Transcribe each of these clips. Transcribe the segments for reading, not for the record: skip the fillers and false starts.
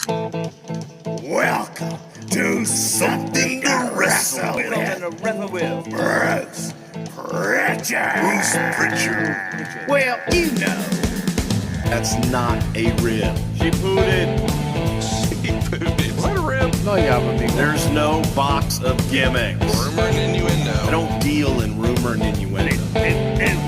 Welcome to Something to Wrestle with Bruce Prichard. Well, you know, That's not a rib. she pooted. Is that a rib? No, yeah, amigo. There's no box of gimmicks. Rumor and innuendo. I don't deal in rumor and innuendo.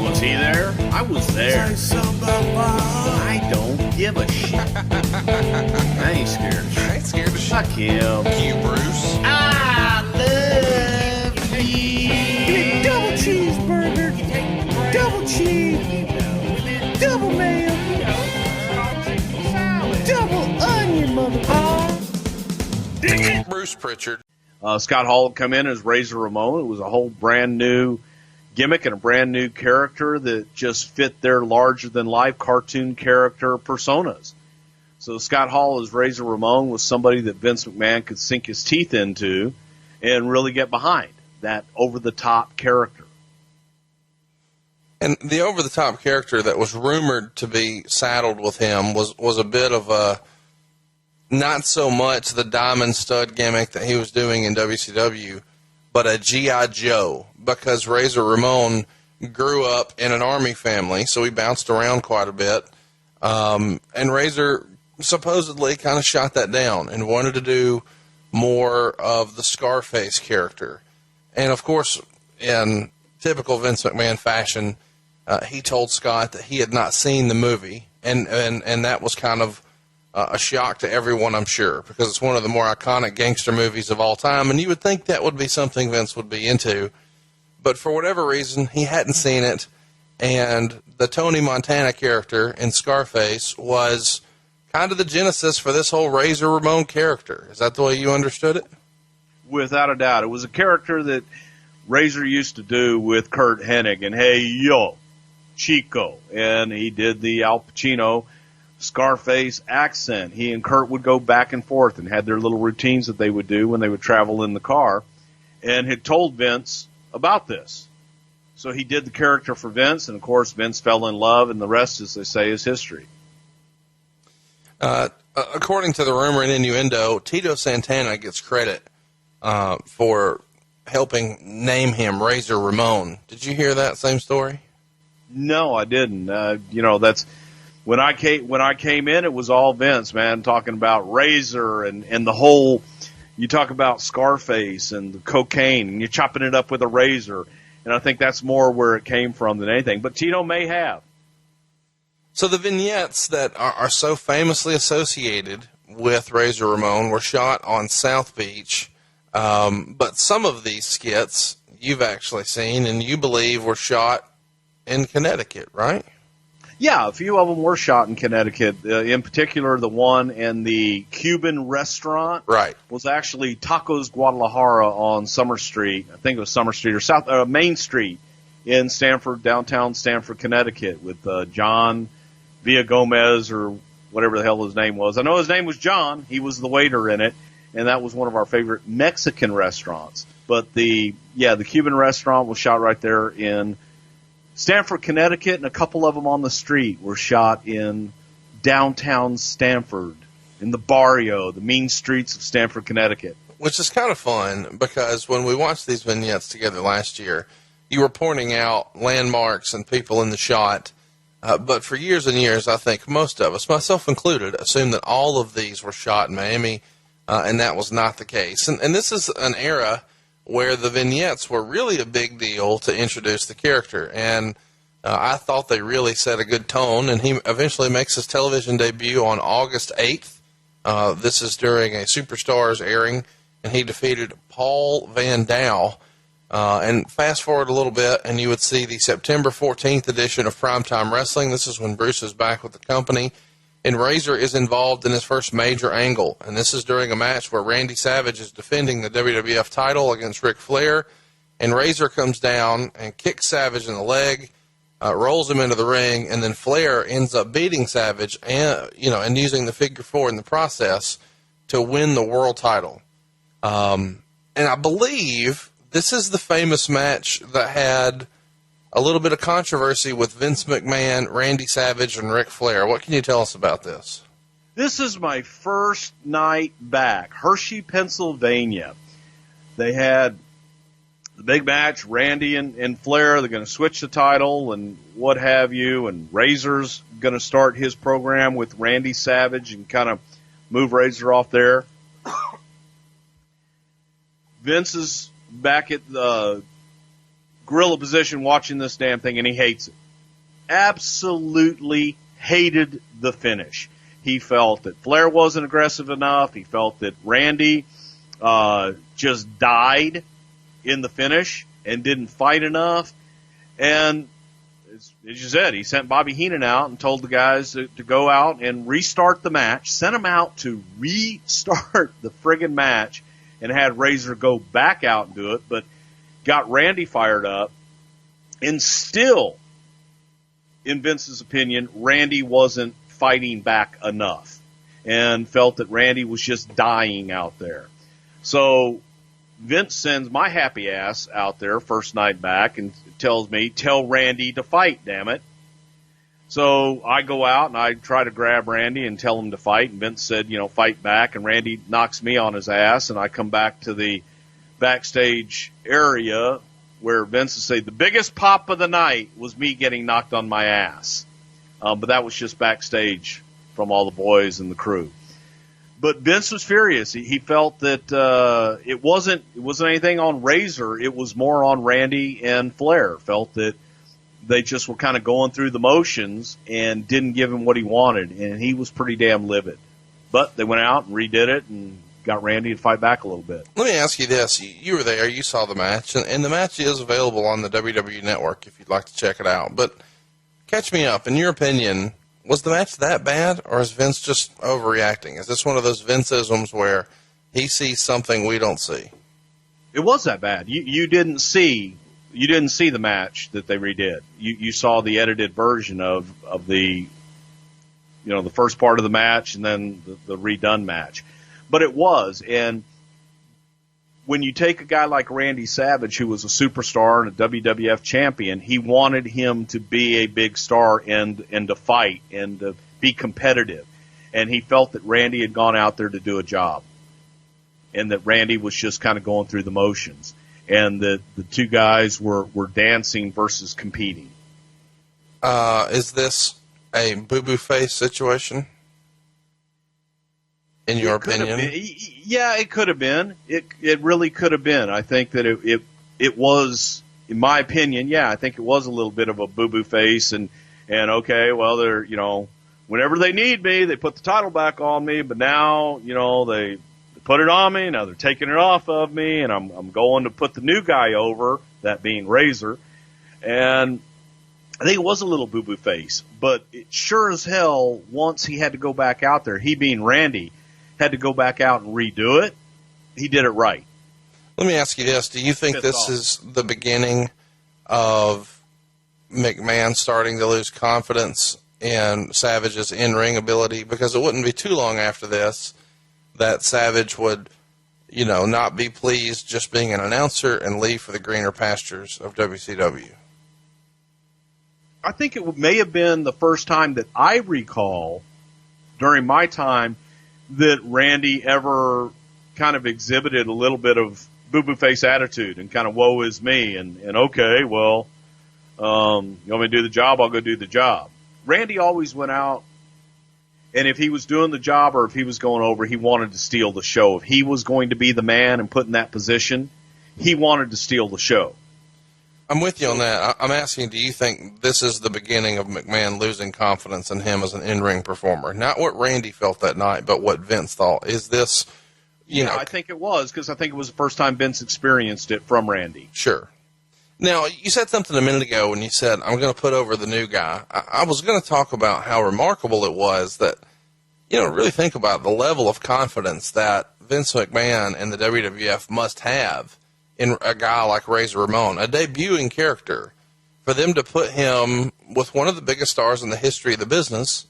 Was he there? I was there. I don't give a shit. I ain't scared of shit. I ain't scared of shit. Fuck him. You, Bruce. I love you. Double cheeseburger, double cheese, double mayo, double onion, motherfucker. Bruce Prichard. Scott Hall had come in as Razor Ramon. It was a whole brand new gimmick and a brand new character that just fit their larger-than-life cartoon character personas. So Scott Hall as Razor Ramon was somebody that Vince McMahon could sink his teeth into and really get behind, that over-the-top character. And the over-the-top character that was rumored to be saddled with him was a bit of a, not so much the diamond stud gimmick that he was doing in WCW, but a G.I. Joe, because Razor Ramon grew up in an army family, so he bounced around quite a bit. And Razor supposedly kind of shot that down and wanted to do more of the Scarface character. And, of course, in typical Vince McMahon fashion, he told Scott that he had not seen the movie, and that was kind of a shock to everyone, I'm sure, because it's one of the more iconic gangster movies of all time, and you would think that would be something Vince would be into. But for whatever reason, he hadn't seen it, and the Tony Montana character in Scarface was kind of the genesis for this whole Razor Ramon character. Is that the way you understood it? Without a doubt. It was a character that Razor used to do with Kurt Hennig, and hey, yo, Chico. And he did the Al Pacino Scarface accent. He and Kurt would go back and forth and had their little routines that they would do when they would travel in the car, and had told Vince about this. So he did the character for Vince, and of course Vince fell in love, and the rest, as they say, is history. According to the rumor and innuendo, Tito Santana gets credit for helping name him Razor Ramon. Did you hear that same story? No, I didn't. That's when I came in, it was all Vince, man, talking about Razor and the whole. You talk about Scarface and the cocaine, and you're chopping it up with a razor, and I think that's more where it came from than anything. But Tito may have. So the vignettes that are so famously associated with Razor Ramon were shot on South Beach, but some of these skits you've actually seen and you believe were shot in Connecticut, right? Yeah, a few of them were shot in Connecticut. In particular, the one in the Cuban restaurant was actually Tacos Guadalajara on Summer Street. I think it was Summer Street or Main Street in Stamford, downtown Stamford, Connecticut, with John Villagomez or whatever the hell his name was. I know his name was John. He was the waiter in it, and that was one of our favorite Mexican restaurants. But the Cuban restaurant was shot right there in Stamford, Connecticut, and a couple of them on the street were shot in downtown Stamford, in the barrio, the mean streets of Stamford, Connecticut. Which is kind of fun, because when we watched these vignettes together last year, you were pointing out landmarks and people in the shot, but for years and years, I think most of us, myself included, assumed that all of these were shot in Miami, and that was not the case. And this is an era where the vignettes were really a big deal to introduce the character. And I thought they really set a good tone, and he eventually makes his television debut on August 8th. This is during a Superstars airing, and he defeated Paul Van Dau. And fast forward a little bit, and you would see the September 14th edition of Primetime Wrestling. This is when Bruce is back with the company, and Razor is involved in his first major angle. And this is during a match where Randy Savage is defending the WWF title against Ric Flair, and Razor comes down and kicks Savage in the leg, rolls him into the ring, and then Flair ends up beating Savage and using the figure four in the process to win the world title. And I believe this is the famous match that had a little bit of controversy with Vince McMahon, Randy Savage, and Ric Flair. What can you tell us about this? This is my first night back, Hershey, Pennsylvania. They had the big match, Randy and Flair. They're going to switch the title and what have you, and Razor's going to start his program with Randy Savage and kind of move Razor off there. Vince is back at the gorilla position watching this damn thing, and he hates it. Absolutely hated the finish. He felt that Flair wasn't aggressive enough. He felt that Randy just died in the finish and didn't fight enough. And as you said, he sent Bobby Heenan out and told the guys to go out and restart the match, sent him out to restart the friggin' match, and had Razor go back out and do it, but got Randy fired up. And still, in Vince's opinion, Randy wasn't fighting back enough and felt that Randy was just dying out there. So Vince sends my happy ass out there first night back and tells me, tell Randy to fight, damn it. So I go out and I try to grab Randy and tell him to fight, and Vince said, fight back, and Randy knocks me on his ass, and I come back to the backstage area where Vince would say the biggest pop of the night was me getting knocked on my ass. But that was just backstage from all the boys and the crew. But Vince was furious. He felt that it wasn't anything on Razor. It was more on Randy and Flair. Felt that they just were kind of going through the motions and didn't give him what he wanted, and he was pretty damn livid. But they went out and redid it and got Randy to fight back a little bit. Let me ask you this. You were there. You saw the match, and the match is available on the WWE Network if you'd like to check it out. But catch me up. In your opinion, was the match that bad, or is Vince just overreacting? Is this one of those Vinceisms where he sees something we don't see? It was that bad. You didn't see the match that they redid. You saw the edited version of the the first part of the match and then the redone match. But it was, and when you take a guy like Randy Savage, who was a superstar and a WWF champion, he wanted him to be a big star and to fight and to be competitive. And he felt that Randy had gone out there to do a job, and that Randy was just kind of going through the motions, and that the two guys were dancing versus competing. Is this a boo-boo face situation? In your opinion? Yeah, it could have been. It really could have been. I think that it was, in my opinion, yeah, I think it was a little bit of a boo-boo face, and okay, well, they're, whenever they need me, they put the title back on me, but now, they put it on me, now they're taking it off of me, and I'm going to put the new guy over, that being Razor, and I think it was a little boo-boo face, but it sure as hell, once he had to go back out there, he being Randy, had to go back out and redo it, he did it right. Let me ask you this. Do you think this is the beginning of McMahon starting to lose confidence in Savage's in-ring ability? Because it wouldn't be too long after this that Savage would, not be pleased just being an announcer and leave for the greener pastures of WCW. I think it may have been the first time that I recall during my time that Randy ever kind of exhibited a little bit of boo-boo face attitude and kind of woe is me and okay, well, you want me to do the job, I'll go do the job. Randy always went out, and if he was doing the job or if he was going over, he wanted to steal the show. If he was going to be the man and put in that position, he wanted to steal the show. I'm with you on that. I'm asking, do you think this is the beginning of McMahon losing confidence in him as an in-ring performer? Not what Randy felt that night, but what Vince thought. Is this, I think it was, because I think it was the first time Vince experienced it from Randy. Sure. Now, you said something a minute ago when you said, I'm going to put over the new guy. I was going to talk about how remarkable it was that, really think about the level of confidence that Vince McMahon and the WWF must have in a guy like Razor Ramon, a debuting character, for them to put him with one of the biggest stars in the history of the business,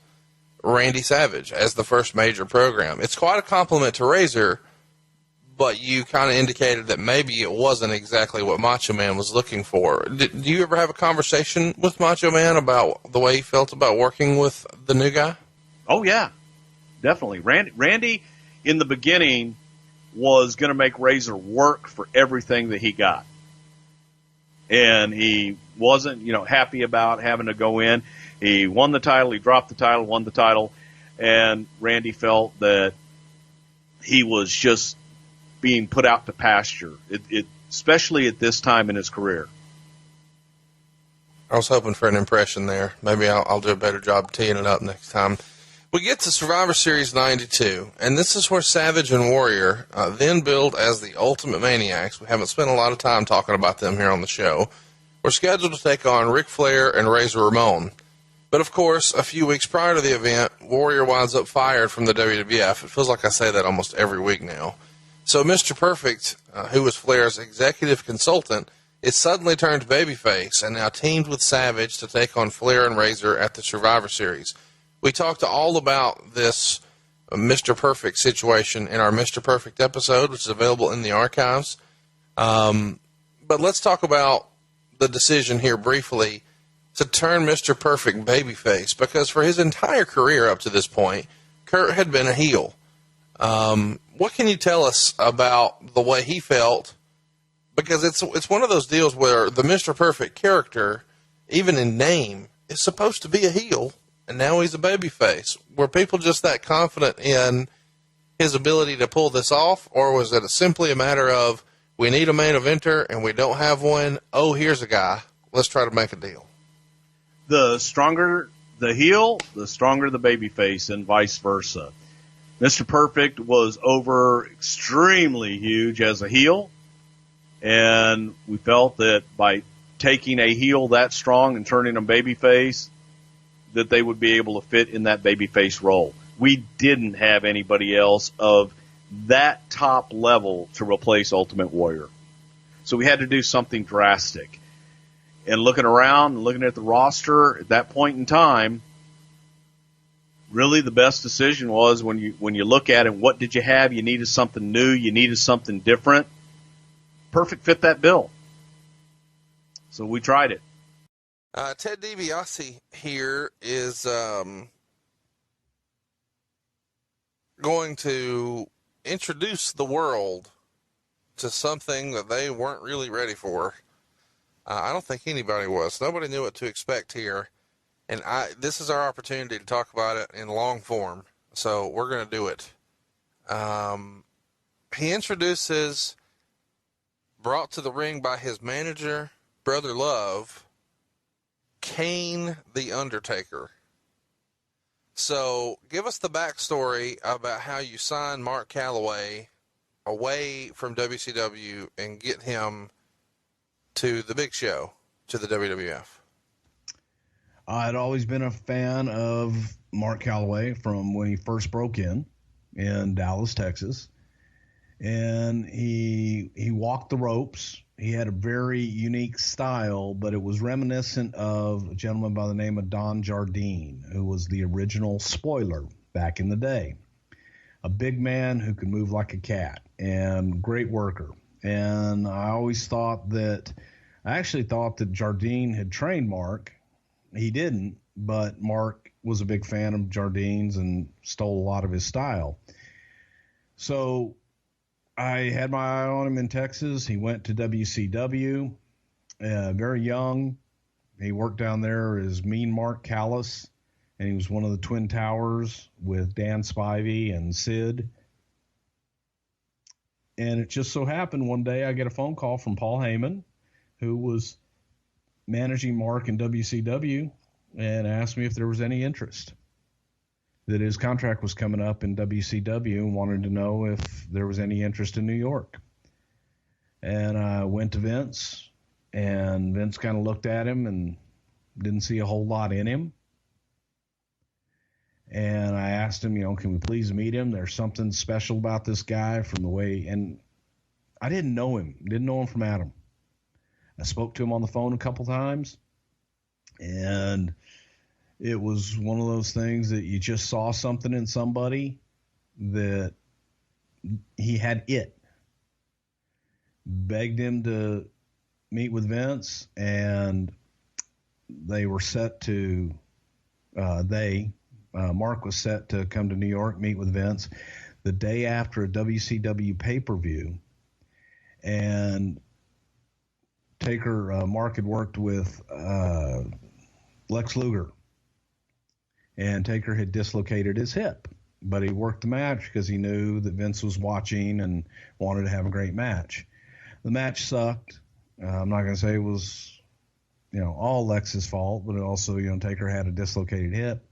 Randy Savage, as the first major program. It's quite a compliment to Razor, but you kind of indicated that maybe it wasn't exactly what Macho Man was looking for. Do you ever have a conversation with Macho Man about the way he felt about working with the new guy? Oh, yeah. definitely. Randy, in the beginning, was going to make Razor work for everything that he got. And he wasn't, happy about having to go in. He won the title, he dropped the title, won the title, and Randy felt that he was just being put out to pasture, especially at this time in his career. I was hoping for an impression there. Maybe I'll do a better job teeing it up next time. We get to Survivor Series 92, and this is where Savage and Warrior, then billed as the Ultimate Maniacs, we haven't spent a lot of time talking about them here on the show, were scheduled to take on Ric Flair and Razor Ramon. But of course, a few weeks prior to the event, Warrior winds up fired from the WWF. It feels like I say that almost every week now. So Mr. Perfect, who was Flair's executive consultant, is suddenly turned babyface and now teamed with Savage to take on Flair and Razor at the Survivor Series. We talked all about this Mr. Perfect situation in our Mr. Perfect episode, which is available in the archives. But let's talk about the decision here briefly to turn Mr. Perfect babyface, because for his entire career up to this point, Kurt had been a heel. What can you tell us about the way he felt? Because it's one of those deals where the Mr. Perfect character, even in name, is supposed to be a heel, and now he's a babyface. Were people just that confident in his ability to pull this off, or was it simply a matter of, we need a main eventer and we don't have one? Oh, here's a guy. Let's try to make a deal. The stronger the heel, the stronger the babyface, and vice versa. Mr. Perfect was over extremely huge as a heel, and we felt that by taking a heel that strong and turning him babyface, that they would be able to fit in that babyface role. We didn't have anybody else of that top level to replace Ultimate Warrior. So we had to do something drastic. And looking around and looking at the roster at that point in time, really the best decision was when you look at it, what did you have? You needed something new. You needed something different. Perfect fit that bill. So we tried it. Ted DiBiase here is going to introduce the world to something that they weren't really ready for. I don't think anybody was. Nobody knew what to expect here. And this is our opportunity to talk about it in long form. So we're going to do it. He introduces, brought to the ring by his manager, Brother Love, Kane the Undertaker. So give us the backstory about how you sign Mark Calloway away from WCW and get him to the big show, to the WWF. I'd always been a fan of Mark Calloway from when he first broke in Dallas, Texas. And he walked the ropes. He had a very unique style, but it was reminiscent of a gentleman by the name of Don Jardine, who was the original Spoiler back in the day. A big man who could move like a cat and great worker. And I actually thought that Jardine had trained Mark. He didn't, but Mark was a big fan of Jardine's and stole a lot of his style. So I had my eye on him in Texas. He went to WCW, very young. He worked down there as Mean Mark Callis, and he was one of the Twin Towers with Dan Spivey and Sid. And it just so happened one day I get a phone call from Paul Heyman, who was managing Mark in WCW, and asked me if there was any interest. That his contract was coming up in WCW and wanted to know if there was any interest in New York. And I went to Vince, and Vince kind of looked at him and didn't see a whole lot in him. And I asked him, can we please meet him? There's something special about this guy from the way, and I didn't know him from Adam. I spoke to him on the phone a couple times, and it was one of those things that you just saw something in somebody that he had it. Begged him to meet with Vince, and they were set to, Mark was set to come to New York, meet with Vince the day after a WCW pay-per-view. And Mark had worked with Lex Luger. And Taker had dislocated his hip. But he worked the match because he knew that Vince was watching and wanted to have a great match. The match sucked. I'm not going to say it was, all Lex's fault, but also, Taker had a dislocated hip.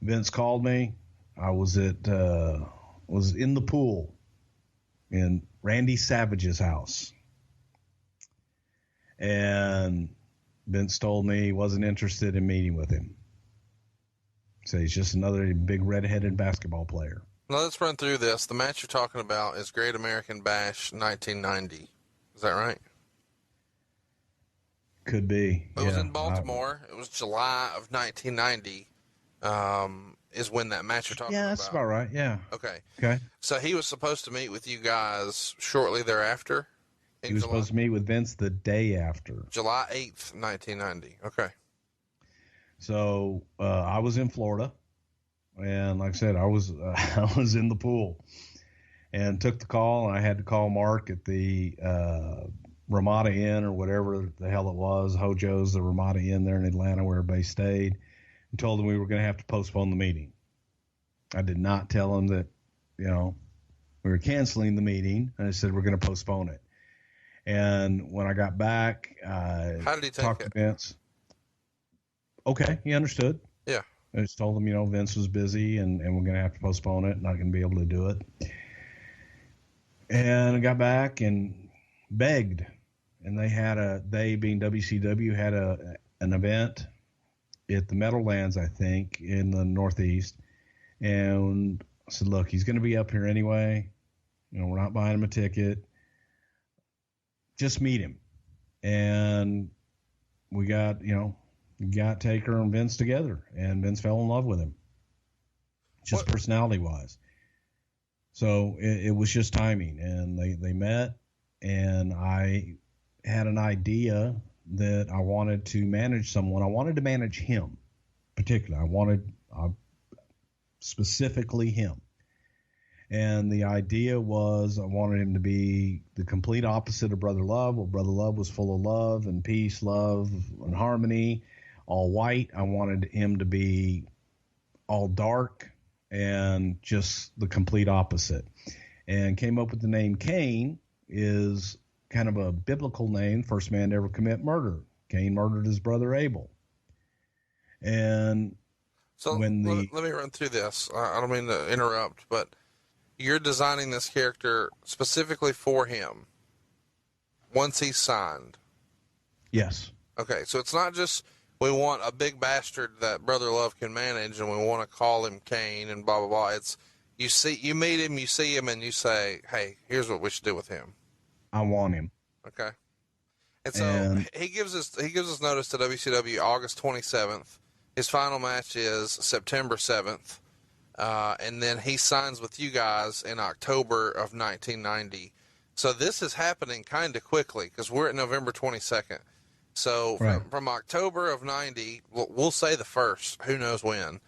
Vince called me. I was was in the pool in Randy Savage's house. And Vince told me he wasn't interested in meeting with him. So he's just another big red-headed basketball player. Now let's run through this. The match you're talking about is Great American Bash 1990. Is that right? Could be. It was in Baltimore. It was July of 1990 is when that match you're talking about. Yeah, that's about right. Yeah. Okay. Okay. So he was supposed to meet with you guys shortly thereafter? He was supposed to meet with Vince the day after. July 8th, 1990. Okay. So I was in Florida, and like I said, I was in the pool, and took the call. And I had to call Mark at the Ramada Inn or whatever the hell it was, Hojo's, the Ramada Inn there in Atlanta where everybody stayed, and told them we were going to have to postpone the meeting. I did not tell them that, we were canceling the meeting. I said we're going to postpone it. And when I got back, how did he talked take to Vince. Okay, he understood. Yeah. I just told him, Vince was busy and we're going to have to postpone it, not going to be able to do it. And I got back and begged. And they being WCW, had an event at the Meadowlands, I think, in the Northeast. And I said, look, he's going to be up here anyway. We're not buying him a ticket. Just meet him. And we got Taker and Vince together, and Vince fell in love with him, just personality-wise. So it was just timing, and they met, and I had an idea that I wanted to manage someone. I wanted to manage him, particularly. I wanted specifically him. And the idea was I wanted him to be the complete opposite of Brother Love. Well, Brother Love was full of love and peace, love and harmony, all white. I wanted him to be all dark and just the complete opposite. And came up with the name Cain. Is kind of a biblical name, first man to ever commit murder. Cain murdered his brother Abel. And so let me run through this. I don't mean to interrupt, but you're designing this character specifically for him once he's signed. Yes. Okay, so it's not just we want a big bastard that Brother Love can manage and we want to call him Cain and blah, blah, blah. It's you meet him, you see him, and you say, hey, here's what we should do with him. I want him. Okay. And so he gives us notice to WCW August 27th. His final match is September 7th. And then he signs with you guys in October of 1990. So this is happening kind of quickly because we're at November 22nd. So from October of 90, we'll say the 1st, who knows when,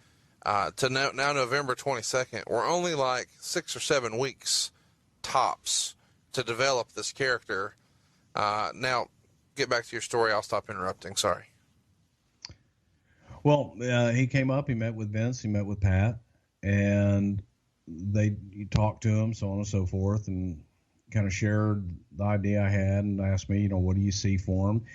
to now November 22nd, we're only like 6 or 7 weeks tops to develop this character. Now, get back to your story. I'll stop interrupting. Sorry. Well, he came up, he met with Vince, he met with Pat, and they talked to him, so on and so forth, and kind of shared the idea I had and asked me, what do you see for him?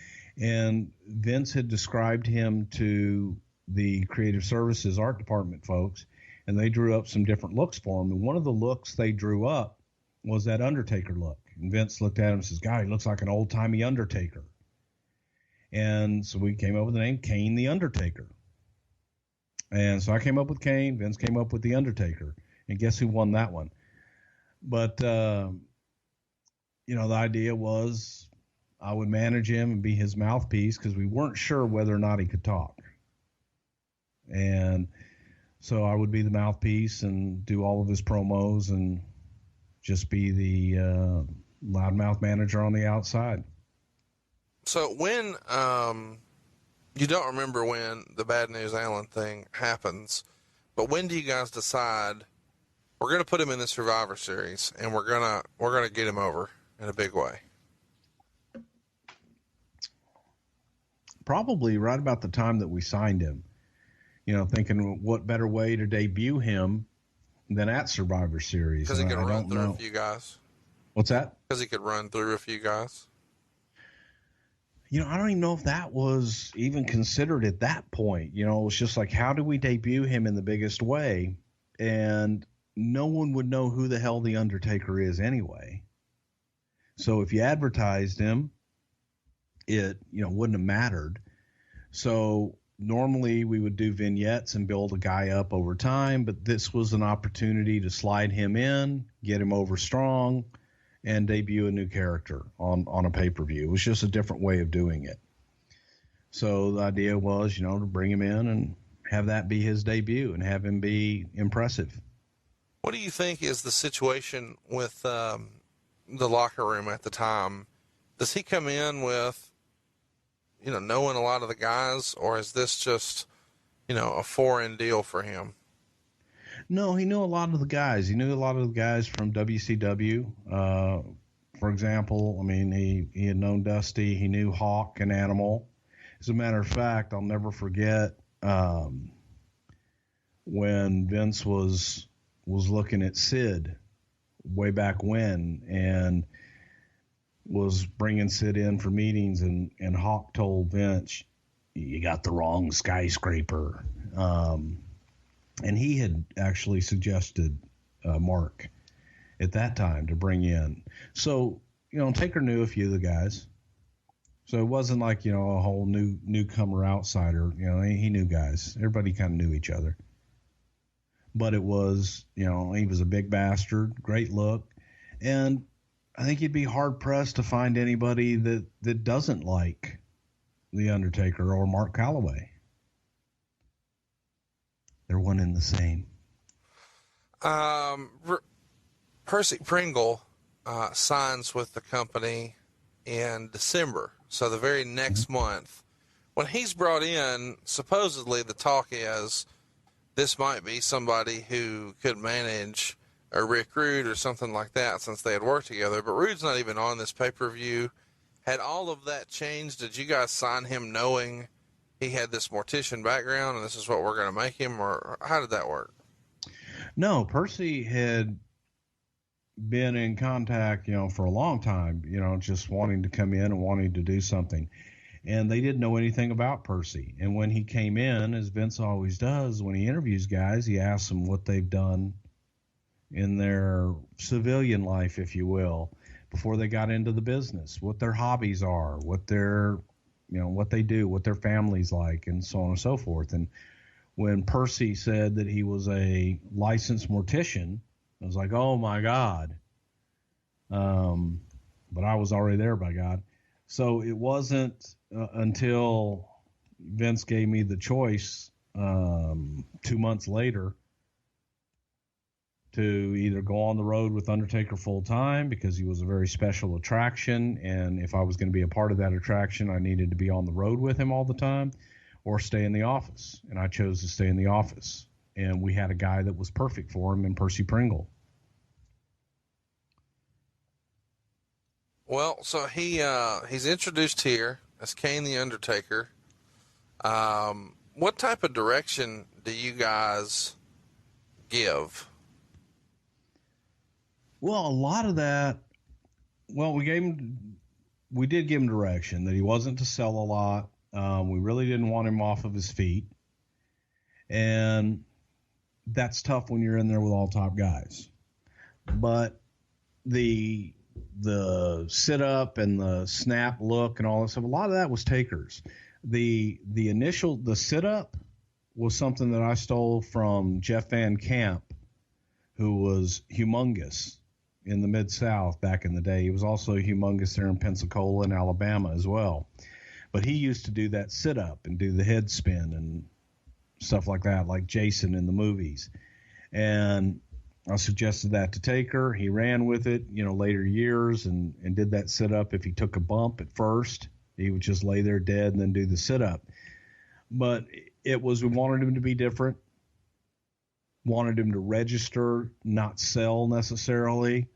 And Vince had described him to the creative services art department folks, and they drew up some different looks for him. And one of the looks they drew up was that Undertaker look. And Vince looked at him and says, God, he looks like an old-timey Undertaker. And so we came up with the name Cain the Undertaker. And so I came up with Cain, Vince came up with the Undertaker. And guess who won that one? But, the idea was I would manage him and be his mouthpiece because we weren't sure whether or not he could talk. And so I would be the mouthpiece and do all of his promos and just be the loudmouth manager on the outside. So when you don't remember when the Bad News Allen thing happens, But when do you guys decide we're going to put him in the Survivor Series and we're gonna get him over in a big way? Probably right about the time that we signed him. Thinking what better way to debut him than at Survivor Series. Because he could run through a few guys. What's that? Because he could run through a few guys. I don't even know if that was even considered at that point. It was just like, how do we debut him in the biggest way? And no one would know who the hell the Undertaker is anyway. So if you advertised him, it wouldn't have mattered. So normally we would do vignettes and build a guy up over time, but this was an opportunity to slide him in, get him over strong, and debut a new character on a pay-per-view. It was just a different way of doing it. So the idea was, to bring him in and have that be his debut and have him be impressive. What do you think is the situation with the locker room at the time? Does he come in with, knowing a lot of the guys, or is this just, a foreign deal for him? No, he knew a lot of the guys. He knew a lot of the guys from WCW. For example, he had known Dusty. He knew Hawk and Animal. As a matter of fact, I'll never forget when Vince was looking at Sid way back when and was bringing Sid in for meetings, and Hawk told Vince, "You got the wrong skyscraper." And he had actually suggested Mark at that time to bring in. So, Taker knew a few of the guys. So it wasn't like, a whole newcomer outsider. He knew guys. Everybody kind of knew each other. But it was, he was a big bastard, great look. And I think you'd be hard-pressed to find anybody that doesn't like The Undertaker or Mark Calloway. They're one and the same. Percy Pringle signs with the company in December, so the very next month. When he's brought in, supposedly the talk is this might be somebody who could manage or recruit or something like that, since they had worked together. But Rude's not even on this pay-per-view. Had all of that changed? Did you guys sign him knowing he had this mortician background and this is what we're going to make him, or how did that work? No, Percy had been in contact, for a long time, just wanting to come in and wanting to do something. And they didn't know anything about Percy. And when he came in, as Vince always does, when he interviews guys, he asks them what they've done in their civilian life, if you will, before they got into the business, what their hobbies are, what their, what they do, what their family's like, and so on and so forth. And when Percy said that he was a licensed mortician, I was like, oh my God. But I was already there, by God. So it wasn't until Vince gave me the choice 2 months later to either go on the road with Undertaker full time, because he was a very special attraction, and if I was going to be a part of that attraction, I needed to be on the road with him all the time, or stay in the office. And I chose to stay in the office. And we had a guy that was perfect for him in Percy Pringle. Well, so he's introduced here as Kane the Undertaker. What type of direction do you guys give? Well, a lot of that, we did give him direction that he wasn't to sell a lot. We really didn't want him off of his feet. And that's tough when you're in there with all top guys. But the sit up and the snap look and all that stuff, a lot of that was Taker's. The sit up was something that I stole from Jeff Van Camp, who was humongous in the Mid-South back in the day. He was also humongous there in Pensacola and Alabama as well. But he used to do that sit up and do the head spin and stuff like that, like Jason in the movies. And I suggested that to Taker. He ran with it, later years and did that sit up. If he took a bump at first, he would just lay there dead and then do the sit up. But it was, we wanted him to be different. wanted him to register, not sell necessarily,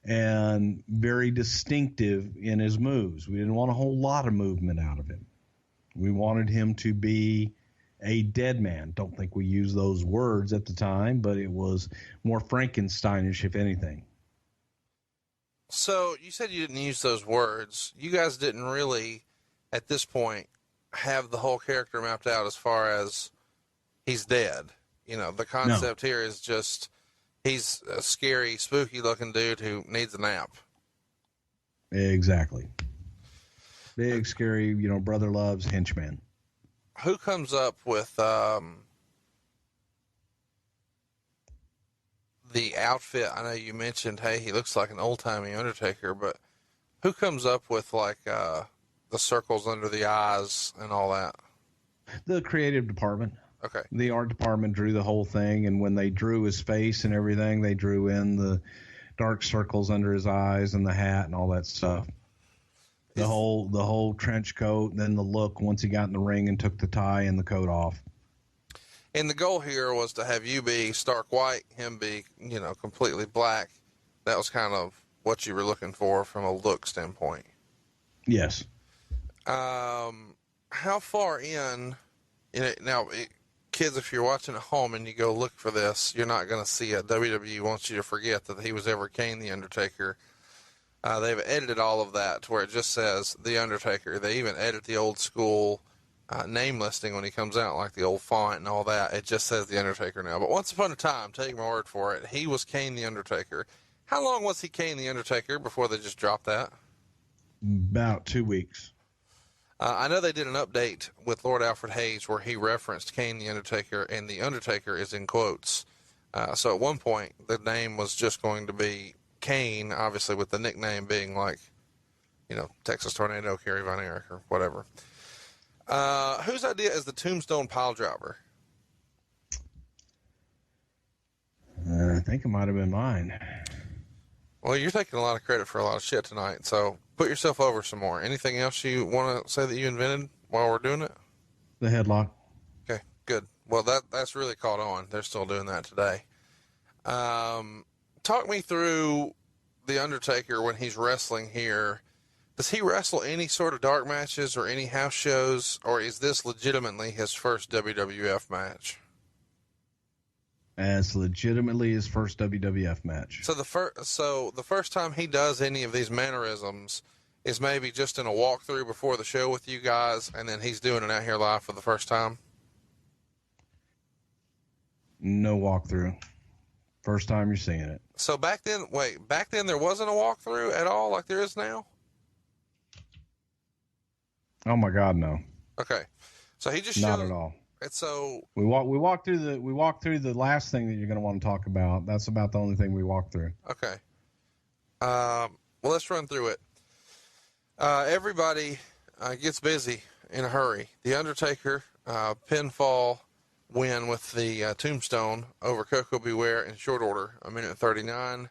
and very distinctive in his moves. We didn't want a whole lot of movement out of him. We wanted him to be a dead man. Don't think we used those words at the time, but it was more Frankensteinish, if anything. So you said you didn't use those words. You guys didn't really, at this point, have the whole character mapped out as far as he's dead. You know, the concept here is just he's a scary, spooky-looking dude who needs a nap. Exactly. Big, scary, brother loves henchman. Who comes up with the outfit? I know you mentioned, hey, he looks like an old-timey Undertaker, but who comes up with, like, the circles under the eyes and all that? The creative department. Okay. The art department drew the whole thing, and when they drew his face and everything, they drew in the dark circles under his eyes and the hat and all that stuff. The whole trench coat, and then the look once he got in the ring and took the tie and the coat off. And the goal here was to have you be stark white, him be, completely black. That was kind of what you were looking for from a look standpoint. Yes. How far in, kids, if you're watching at home and you go look for this, you're not going to see it. WWE wants you to forget that he was ever Kane the Undertaker. They've edited all of that to where it just says The Undertaker. They even edit the old school name listing when he comes out, like the old font and all that. It just says The Undertaker now. But once upon a time, take my word for it, he was Kane the Undertaker. How long was he Kane the Undertaker before they just dropped that? About 2 weeks. I know they did an update with Lord Alfred Hayes where he referenced Kane the Undertaker, and the Undertaker is in quotes. So at one point, the name was just going to be Kane, obviously with the nickname being like, Texas Tornado, Kerry Von Erich, or whatever. Whose idea is the Tombstone Pile Driver? I think it might have been mine. Well, you're taking a lot of credit for a lot of shit tonight, so put yourself over some more. Anything else you want to say that you invented while we're doing it? The headlock. Okay, good. Well, that's really caught on. They're still doing that today. Talk me through the Undertaker when he's wrestling here. Does he wrestle any sort of dark matches or any house shows, or is this legitimately his first WWF match? As legitimately his first WWF match. So the first time he does any of these mannerisms is maybe just in a walkthrough before the show with you guys, and then he's doing it out here live for the first time? No walkthrough. First time you're seeing it. So back then there wasn't a walkthrough at all like there is now? Oh my God, no. Okay. So he just not at all. And so we walked through the last thing that you're going to want to talk about. That's about the only thing we walked through. Okay. Well, let's run through it. Everybody gets busy in a hurry. The Undertaker pinfall win with the tombstone over Coco Beware in short order, 1:39.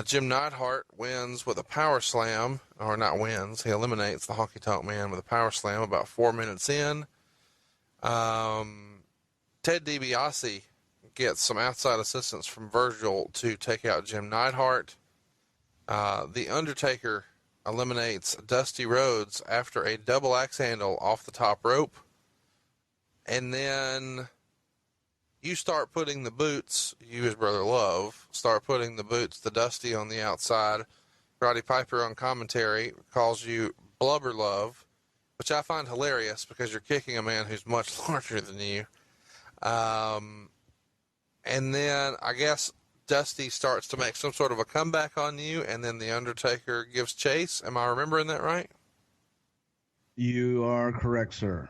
Jim Neidhart wins with a power slam, or not wins, he eliminates the Honky Tonk Man with a power slam about 4 minutes in. Ted DiBiase gets some outside assistance from Virgil to take out Jim Neidhart. The Undertaker eliminates Dusty Rhodes after a double axe handle off the top rope. And then you start putting the boots, you his brother Love, start putting the boots to Dusty on the outside. Roddy Piper on commentary calls you Blubber Love, which I find hilarious because you're kicking a man who's much larger than you. And then I guess Dusty starts to make some sort of a comeback on you, and then the Undertaker gives chase. Am I remembering that right? You are correct, sir.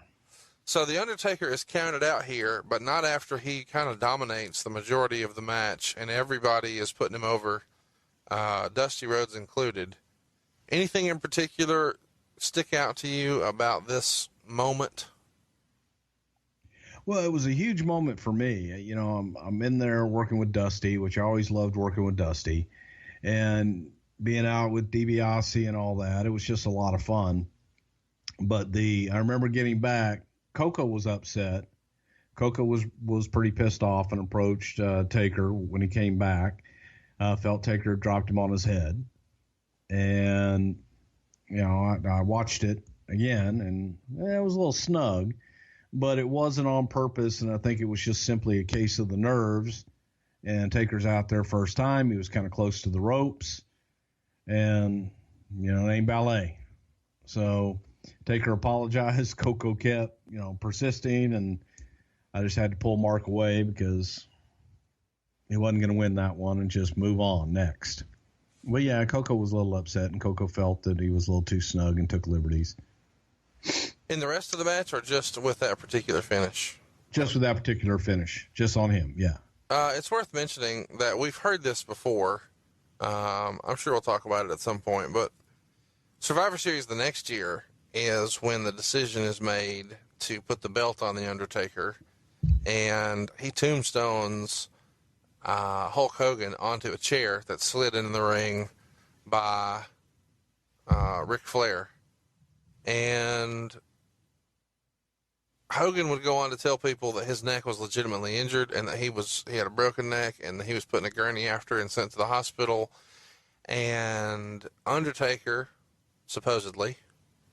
So the Undertaker is counted out here, but not after he kind of dominates the majority of the match, and everybody is putting him over, Dusty Rhodes included. Anything in particular stick out to you about this moment? Well, it was a huge moment for me. I'm in there working with Dusty, which I always loved working with Dusty, and being out with DiBiase and all that. It was just a lot of fun. But I remember getting back, Coco was upset Coco was pretty pissed off and approached Taker when he came back. Felt Taker dropped him on his head. And, I watched it again, and it was a little snug. But it wasn't on purpose, and I think it was just simply a case of the nerves. And Taker's out there first time. He was kind of close to the ropes. And, it ain't ballet. So Taker apologized. Coco kept, persisting, and I just had to pull Mark away because he wasn't going to win that one and just move on next. But yeah, Coco was a little upset, and Coco felt that he was a little too snug and took liberties. In the rest of the match, or just with that particular finish? Just with that particular finish. Just on him, yeah. It's worth mentioning that we've heard this before. I'm sure we'll talk about it at some point, but Survivor Series the next year is when the decision is made to put the belt on The Undertaker, and he tombstones Hulk Hogan onto a chair that slid into the ring by Ric Flair. And Hogan would go on to tell people that his neck was legitimately injured and that he had a broken neck and that he was put in a gurney after and sent to the hospital. And Undertaker, supposedly,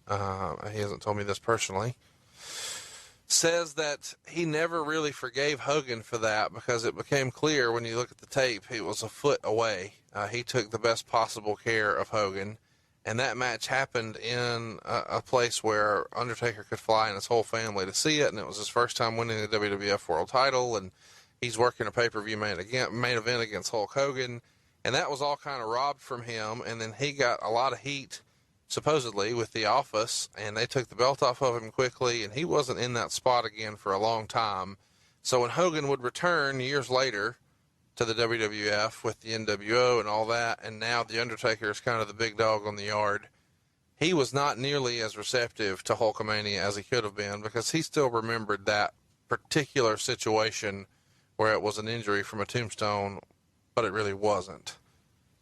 he hasn't told me this personally, says that he never really forgave Hogan for that because it became clear when you look at the tape, he was a foot away. He took the best possible care of Hogan. And that match happened in a place where Undertaker could fly and his whole family to see it. And it was his first time winning the WWF World title. And he's working a pay-per-view main event against Hulk Hogan. And that was all kind of robbed from him. And then he got a lot of heat, supposedly, with the Office. And they took the belt off of him quickly. And he wasn't in that spot again for a long time. So when Hogan would return years later to the WWF with the NWO and all that, and now the Undertaker is kind of the big dog on the yard, he was not nearly as receptive to Hulkamania as he could have been because he still remembered that particular situation where it was an injury from a tombstone, but it really wasn't.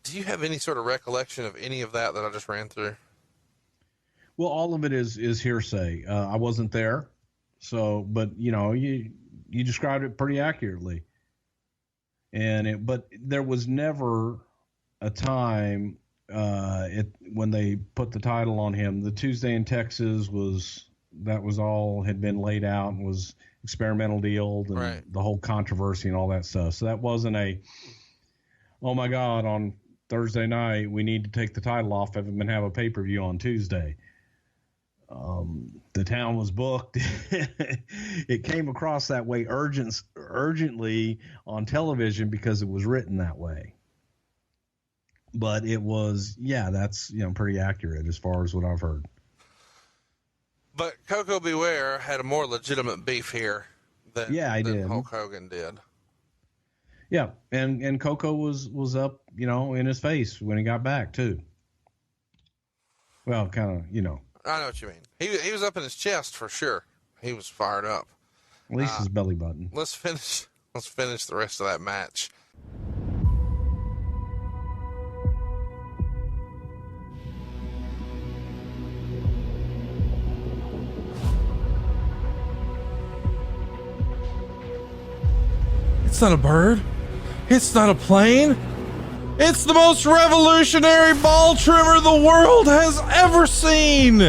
Do you have any sort of recollection of any of that I just ran through? Well, all of it is hearsay. I wasn't there, so, but you described it pretty accurately. But there was never a time when they put the title on him. The Tuesday in Texas was all had been laid out and was experimental deal and right. The whole controversy and all that stuff. So that wasn't oh my God, on Thursday night we need to take the title off of him and have a pay-per-view on Tuesday. The town was booked. It came across that way urgently on television because it was written that way. But it was, that's, pretty accurate as far as what I've heard. But Coco Beware had a more legitimate beef here than Hulk Hogan did. Yeah. And Coco was up, in his face when he got back too. Well, kind of, I know what you mean. He was up in his chest for sure. He was fired up. At least his belly button. Let's finish the rest of that match. It's not a bird. It's not a plane. It's the most revolutionary ball trimmer the world has ever seen.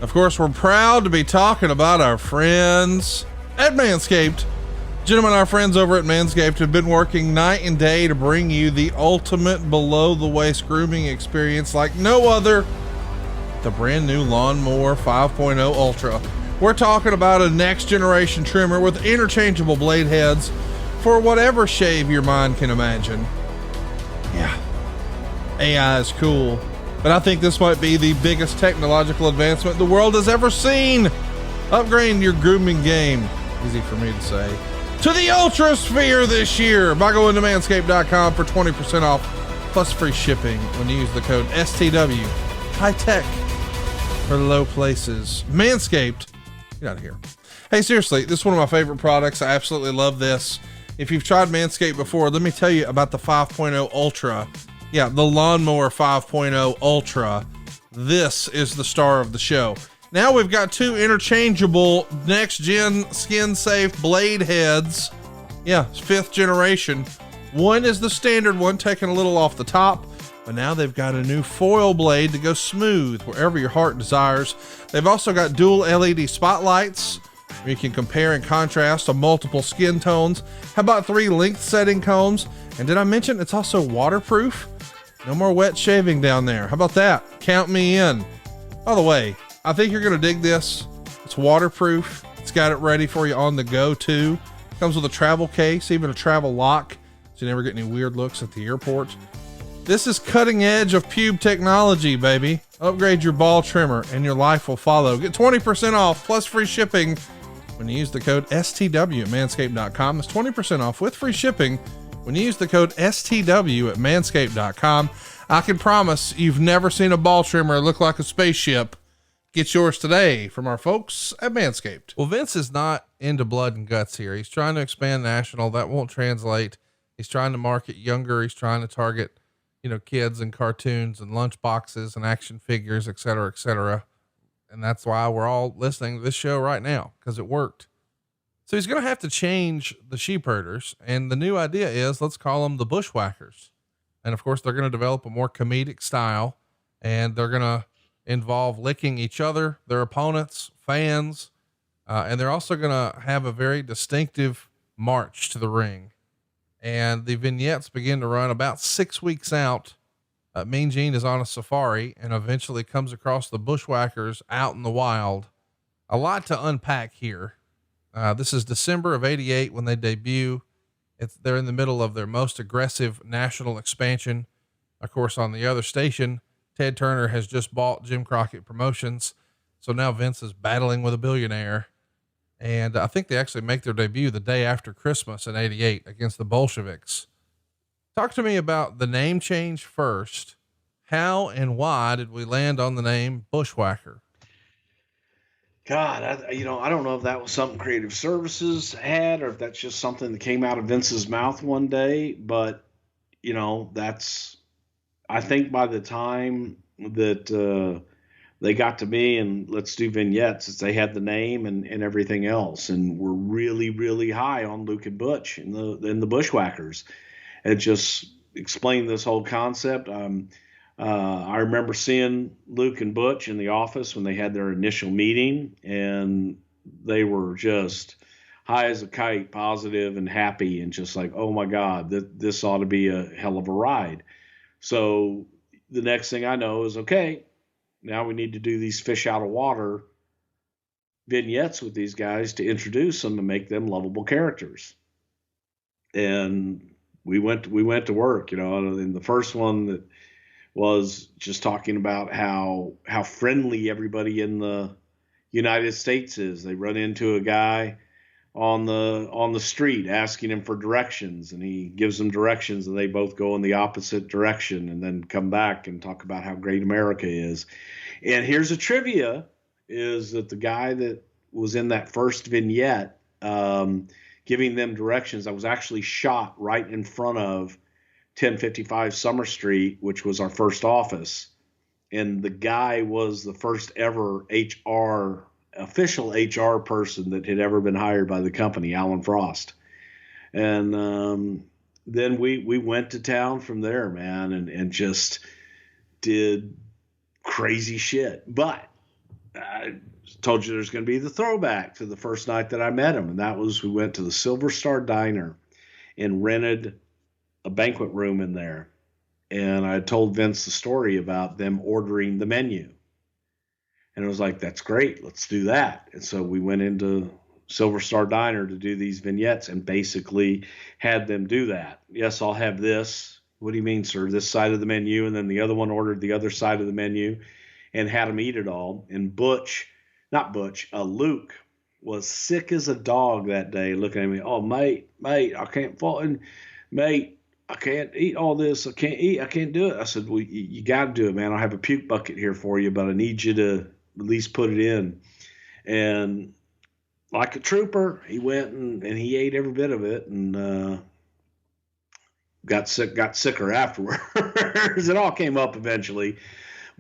Of course, we're proud to be talking about our friends at Manscaped. Gentlemen, our friends over at Manscaped have been working night and day to bring you the ultimate below-the-waist grooming experience like no other. The brand new Lawnmower 5.0 Ultra. We're talking about a next-generation trimmer with interchangeable blade heads for whatever shave your mind can imagine. Yeah, AI is cool, but I think this might be the biggest technological advancement the world has ever seen. Upgrading your grooming game, easy for me to say, to the Ultra Sphere this year by going to manscaped.com for 20% off plus free shipping when you use the code STW. High tech for low places. Manscaped, get out of here. Hey, seriously, this is one of my favorite products. I absolutely love this. If you've tried Manscaped before, let me tell you about the 5.0 Ultra. Yeah, the Lawnmower 5.0 Ultra. This is the star of the show. Now we've got 2 interchangeable next-gen skin-safe blade heads. Yeah, it's 5th generation. One is the standard one, taking a little off the top, but now they've got a new foil blade to go smooth wherever your heart desires. They've also got dual LED spotlights where you can compare and contrast to multiple skin tones. How about 3 length setting combs? And did I mention it's also waterproof? No more wet shaving down there. How about that? Count me in. By the way, I think you're going to dig this. It's waterproof. It's got it ready for you on the go too. Comes with a travel case, even a travel lock, so you never get any weird looks at the airport. This is cutting edge of pube technology, baby. Upgrade your ball trimmer and your life will follow. Get 20% off plus free shipping when you use the code STW at manscaped.com. That's 20% off with free shipping when you use the code STW at manscaped.com. I can promise you've never seen a ball trimmer look like a spaceship. Get yours today from our folks at Manscaped. Well, Vince is not into blood and guts here. He's trying to expand national. That won't translate. He's trying to market younger. He's trying to target, kids and cartoons and lunch boxes and action figures, et cetera, et cetera. And that's why we're all listening to this show right now, because it worked. So he's going to have to change the sheep herders. And the new idea is, let's call them the bushwhackers. And of course, they're going to develop a more comedic style, and they're going to involve licking each other, their opponents, fans. And they're also going to have a very distinctive march to the ring. And the vignettes begin to run about 6 weeks out. Mean Gene is on a safari and eventually comes across the bushwhackers out in the wild. A lot to unpack here. This is December of '88 when they debut. They're in the middle of their most aggressive national expansion. Of course, on the other station, Ted Turner has just bought Jim Crockett Promotions. So now Vince is battling with a billionaire. And I think they actually make their debut the day after Christmas in '88 against the Bolsheviks. Talk to me about the name change first. How and why did we land on the name Bushwhacker? God, I don't know if that was something Creative Services had, or if that's just something that came out of Vince's mouth one day, but I think by the time that, they got to me and let's do vignettes, they had the name and everything else. And we're really, really high on Luke and Butch and the Bushwhackers. It just explained this whole concept. I remember seeing Luke and Butch in the office when they had their initial meeting, and they were just high as a kite, positive and happy, and just like, oh my God, this ought to be a hell of a ride. So the next thing I know is, okay, now we need to do these fish out of water vignettes with these guys to introduce them and make them lovable characters. And we went to work, and the first one that was just talking about how friendly everybody in the United States is. They run into a guy on the street asking him for directions, and he gives them directions, and they both go in the opposite direction and then come back and talk about how great America is. And here's a trivia, is that the guy that was in that first vignette, giving them directions, I was actually shot right in front of 1055 Summer Street, which was our first office. And the guy was the first ever official HR person that had ever been hired by the company, Alan Frost. And then we went to town from there, man, and just did crazy shit. But I told you there's going to be the throwback to the first night that I met him, and that was, we went to the Silver Star Diner and rented a banquet room in there. And I told Vince the story about them ordering the menu. And it was like, that's great, let's do that. And so we went into Silver Star Diner to do these vignettes and basically had them do that. Yes, I'll have this. What do you mean, sir? This side of the menu. And then the other one ordered the other side of the menu and had them eat it all. And Luke was sick as a dog that day, looking at me. Oh, mate, I can't fall in. Mate, I can't eat all this. I can't do it. I said, well, you got to do it, man. I'll have a puke bucket here for you, but I need you to at least put it in. And like a trooper, he went and he ate every bit of it, and got sicker afterwards. It all came up eventually.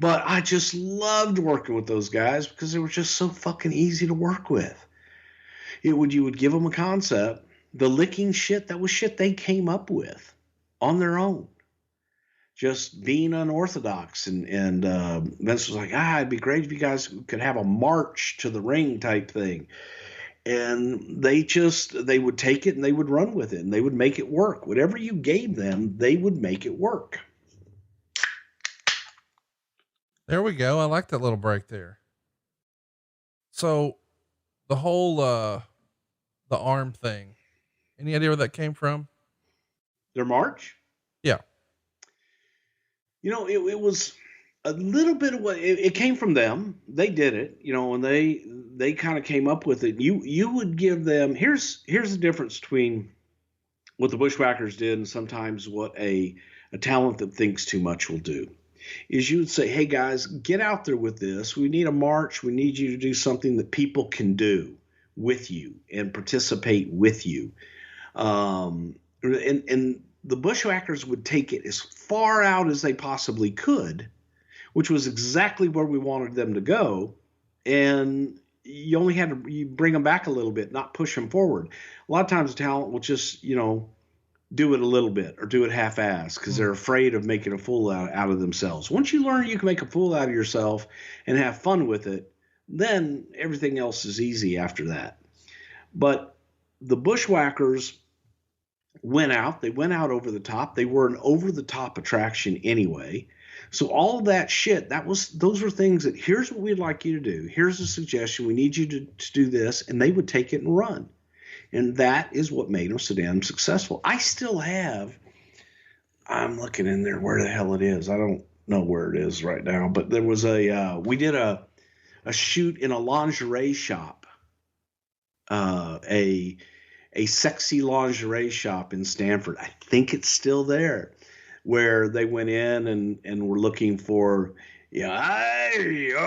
But I just loved working with those guys because they were just so fucking easy to work with. You would give them a concept. The licking shit, that was shit they came up with on their own. Just being unorthodox. And Vince was like, it'd be great if you guys could have a march to the ring type thing. And they would take it and they would run with it and they would make it work. Whatever you gave them, they would make it work. There we go. I like that little break there. So the whole, the arm thing, any idea where that came from? Their march? Yeah. It was a little bit of what it came from them. They did it, and they kind of came up with it. You would give them, here's the difference between what the Bushwhackers did and sometimes what a talent that thinks too much will do. Is you would say, hey guys, get out there with this. We need a march. We need you to do something that people can do with you and participate with you. And the Bushwhackers would take it as far out as they possibly could, which was exactly where we wanted them to go. And you only had to bring them back a little bit, not push them forward. A lot of times the talent will just, do it a little bit or do it half-assed because they're afraid of making a fool out of themselves. Once you learn you can make a fool out of yourself and have fun with it, then everything else is easy after that. But the Bushwhackers went out. They went out over the top. They were an over-the-top attraction anyway. So all of that shit, those were things that, here's what we'd like you to do. Here's a suggestion. We need you to do this. And they would take it and run. And that is what made them so damn successful. I still have, I'm looking in there where the hell it is. I don't know where it is right now, but there was we did a shoot in a lingerie shop, a sexy lingerie shop in Stanford. I think it's still there, where they went in and were looking for, bustier,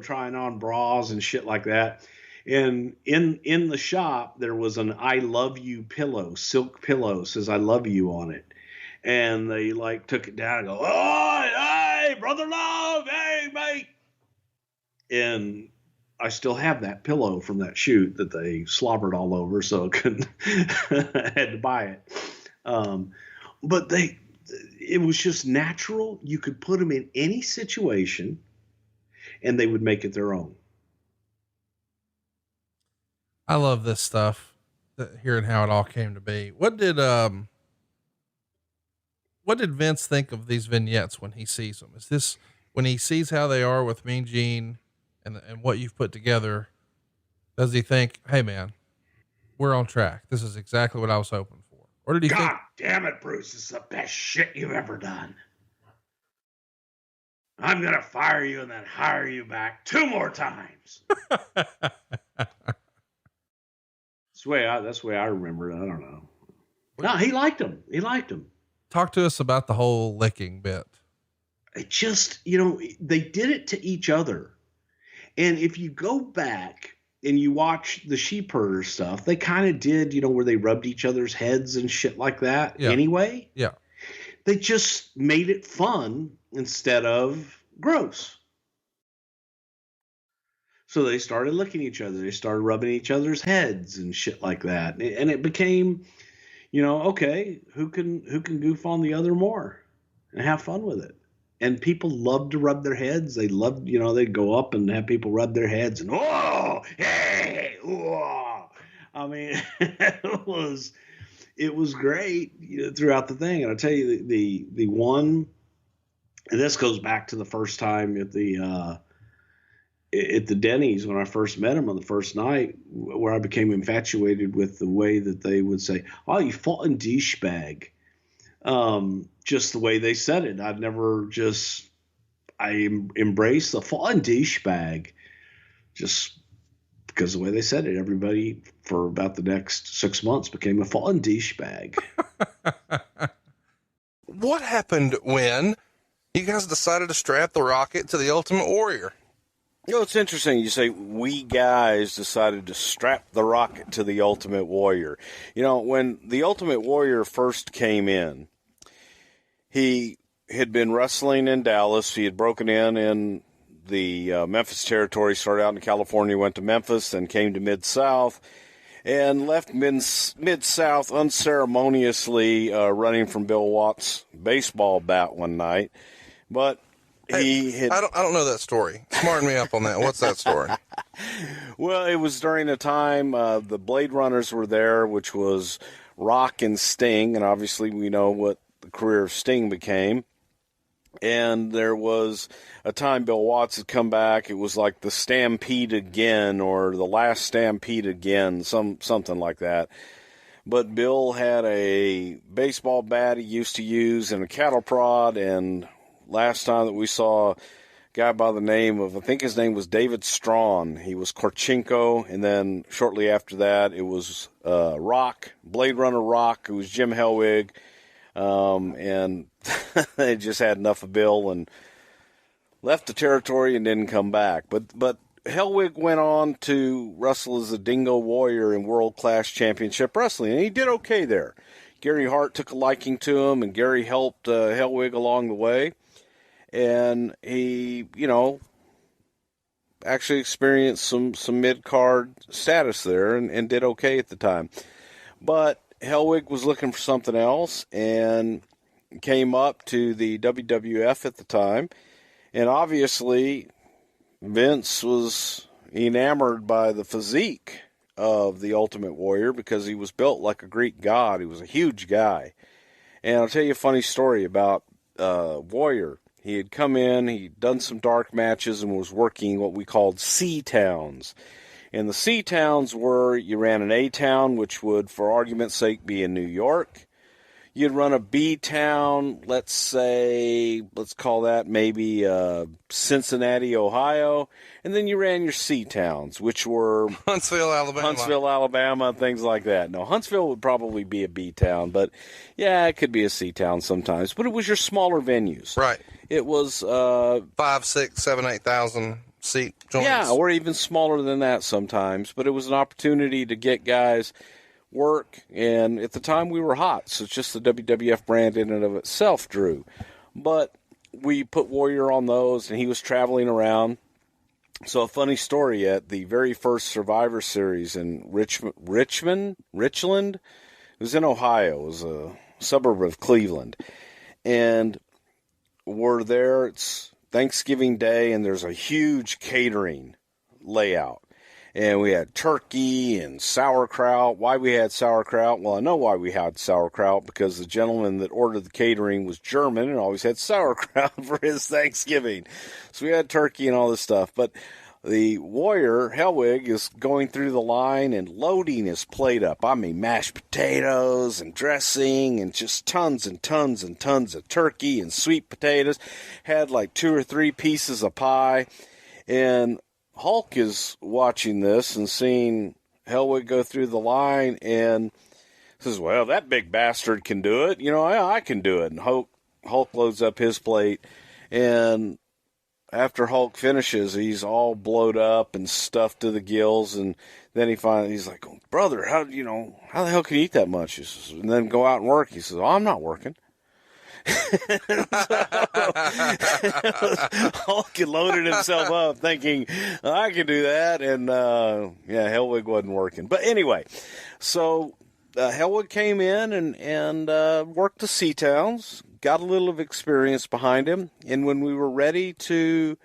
trying on bras and shit like that. And in the shop, there was an I love you pillow, silk pillow, says I love you on it. And they took it down and go, oh, hey, brother love, hey, mate. And I still have that pillow from that shoot that they slobbered all over, so I couldn't, I had to buy it. But it was just natural. You could put them in any situation and they would make it their own. I love this stuff, hearing how it all came to be. What did Vince think of these vignettes when he sees them? Is this when he sees how they are with Mean Gene and what you've put together? Does he think, hey man, we're on track. This is exactly what I was hoping for. Or did he think, damn it, Bruce, this is the best shit you've ever done. I'm going to fire you and then hire you back 2 more times. That's the way I remember it. I don't know. No, he liked him. Talk to us about the whole licking bit. It just, they did it to each other. And if you go back and you watch the sheep herder stuff, they kind of did, where they rubbed each other's heads and shit like that anyway. Yeah. They just made it fun instead of gross. So they started licking each other. They started rubbing each other's heads and shit like that. And it became, okay, who can goof on the other more and have fun with it? And people loved to rub their heads. They loved, they'd go up and have people rub their heads and, oh, hey, oh. I mean, it was great throughout the thing. And I tell you, the one, and this goes back to the first time at the Denny's when I first met him on the first night, where I became infatuated with the way that they would say, oh, you fucking douchebag. Just the way they said it. I embraced the fucking douchebag just because the way they said it. Everybody for about the next 6 months became a fucking douchebag. What happened when you guys decided to strap the Rocket to the Ultimate Warrior? It's interesting. You say we guys decided to strap the Rocket to the Ultimate Warrior. When the Ultimate Warrior first came in, he had been wrestling in Dallas. He had broken in the Memphis territory, started out in California, went to Memphis, then came to Mid-South, and left Mid-South unceremoniously running from Bill Watts' baseball bat one night. But he had... I don't know that story. Smarten me up on that. What's that story? Well, it was during a time the Blade Runners were there, which was Rock and Sting, and obviously we know what the career of Sting became. And there was a time Bill Watts had come back. It was like the Stampede Again, or the Last Stampede Again, something like that. But Bill had a baseball bat he used to use and a cattle prod, and last time that we saw a guy by the name of, I think his name was David Strawn. He was Korchenko, and then shortly after that it was Rock, Blade Runner Rock, who was Jim Hellwig, and they just had enough of Bill and left the territory and didn't come back. But Hellwig went on to wrestle as a Dingo Warrior in World Class Championship Wrestling, and he did okay there. Gary Hart took a liking to him, and Gary helped Hellwig along the way. And he, actually experienced some mid-card status there and did okay at the time. But Hellwig was looking for something else and came up to the WWF at the time. And obviously, Vince was enamored by the physique of the Ultimate Warrior because he was built like a Greek god. He was a huge guy. And I'll tell you a funny story about Warrior. He had come in, he'd done some dark matches and was working what we called C-Towns. And the C-Towns were, you ran an A-Town, which would, for argument's sake, be in New York. You'd run a B-Town, let's call that maybe Cincinnati, Ohio. And then you ran your C-Towns, which were Huntsville, Alabama, things like that. No, Huntsville would probably be a B-Town, but yeah, it could be a C-Town sometimes. But it was your smaller venues. Right. It was 5, 6, 7, 8,000 seat joints. Yeah, or even smaller than that sometimes. But it was an opportunity to get guys work, and at the time we were hot, so it's just the WWF brand in and of itself drew. But we put Warrior on those, and he was traveling around. So a funny story, at the very first Survivor Series in Richland, it was in Ohio, it was a suburb of Cleveland, and we're there, it's Thanksgiving Day, and there's a huge catering layout. And we had turkey and sauerkraut. Why we had sauerkraut? Well, I know why we had sauerkraut, because the gentleman that ordered the catering was German and always had sauerkraut for his Thanksgiving. So we had turkey and all this stuff. But the Warrior, Hellwig, is going through the line and loading his plate up. I mean, mashed potatoes and dressing and just tons and tons and tons of turkey and sweet potatoes. Had like 2 or 3 pieces of pie. And Hulk is watching this and seeing Hellwig go through the line and says, well, that big bastard can do it. I can do it. And Hulk loads up his plate, and after Hulk finishes, he's all blowed up and stuffed to the gills, and then he's like, brother, how the hell can you eat that much? He says, and then go out and work. He says, oh, I'm not working. Hulk loaded himself up thinking, I can do that, and Hellwig wasn't working. But anyway, so Hellwig came in and worked the C-Towns, got a little of experience behind him, and when we were ready to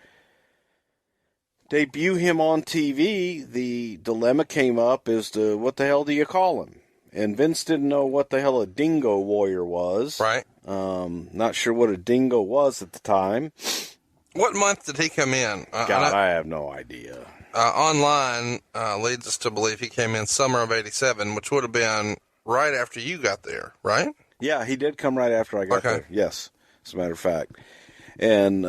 debut him on TV, the dilemma came up as to what the hell do you call him? And Vince didn't know what the hell a Dingo Warrior was. Right. Not sure what a dingo was at the time. What month did he come in? I have no idea. Online leads us to believe he came in summer of '87, which would have been right after you got there, right? Yeah, he did come right after I got there. Yes, as a matter of fact. And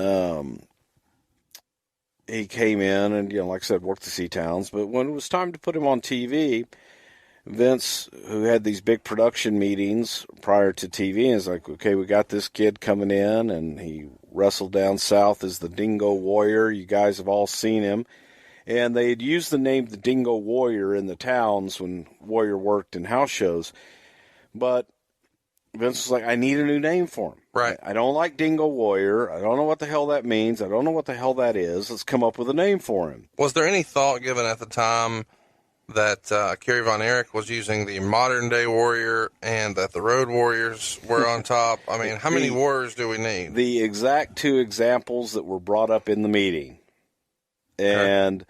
he came in and, like I said, worked the C-Towns. But when it was time to put him on TV, Vince, who had these big production meetings prior to TV, is like, okay, we got this kid coming in, and he wrestled down south as the Dingo Warrior. You guys have all seen him. And they had used the name the Dingo Warrior in the towns when Warrior worked in house shows. But Vince was like, I need a new name for him. Right. I don't like Dingo Warrior. I don't know what the hell that means. I don't know what the hell that is. Let's come up with a name for him. Was there any thought given at the time that Kerry Von Erich was using the modern day Warrior and that the Road Warriors were on top? I mean, how many Warriors do we need? The exact two examples that were brought up in the meeting. And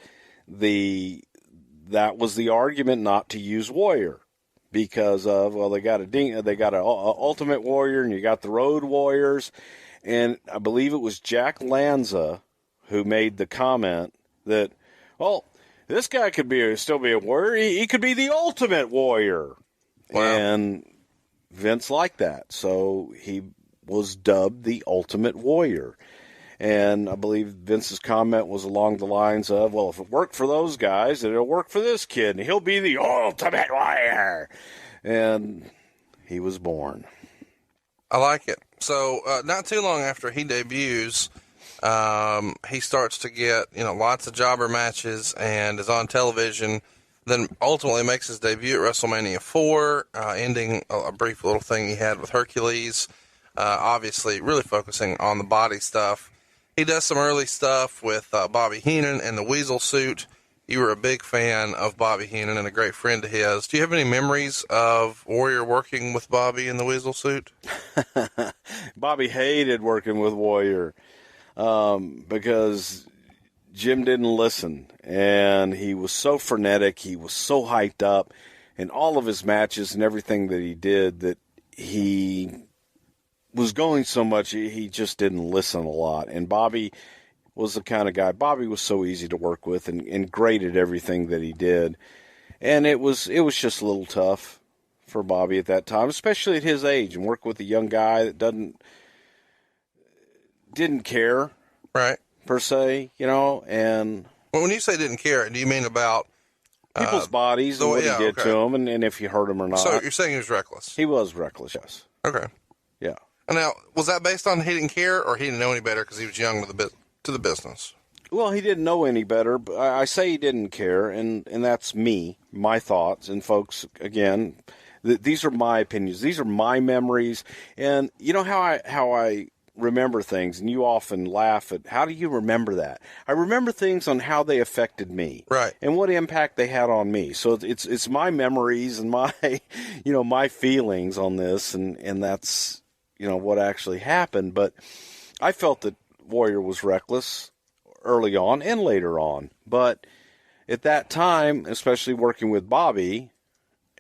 that was the argument not to use Warrior. Because of, well, they got a Ultimate Warrior, and you got the Road Warriors, and I believe it was Jack Lanza who made the comment that, well, this guy could still be a warrior. He could be the Ultimate Warrior. Wow. And Vince liked that, so he was dubbed the Ultimate Warrior. And I believe Vince's comment was along the lines of, well, if it worked for those guys, then it'll work for this kid, and he'll be the Ultimate Warrior. And he was born. I like it. So not too long after he debuts, he starts to get, lots of jobber matches and is on television, then ultimately makes his debut at WrestleMania 4, ending a brief little thing he had with Hercules, obviously really focusing on the body stuff. He does some early stuff with Bobby Heenan and the Weasel suit. You were a big fan of Bobby Heenan and a great friend of his. Do you have any memories of Warrior working with Bobby in the Weasel suit? Bobby hated working with Warrior because Jim didn't listen, and he was so frenetic. He was so hyped up in all of his matches and everything that he did that he was going so much, he just didn't listen a lot. And Bobby was the kind of guy, Bobby was so easy to work with and great at everything that he did. And it was just a little tough for Bobby at that time, especially at his age, and work with a young guy that didn't care. Right. Per se, and... Well, when you say didn't care, do you mean about... people's bodies and what he did to them, and if he hurt them or not. So you're saying he was reckless? He was reckless, yes. Okay. Yeah. Now, was that based on he didn't care, or he didn't know any better because he was young to the business? Well, he didn't know any better, but I say he didn't care, and that's me, my thoughts. And folks, again, these are my opinions. These are my memories. And you know how I remember things, and you often laugh at, how do you remember that? I remember things on how they affected me. Right. And what impact they had on me. So it's my memories and my, my feelings on this, and that's, what actually happened. But I felt that Warrior was reckless early on and later on. But at that time, especially working with Bobby,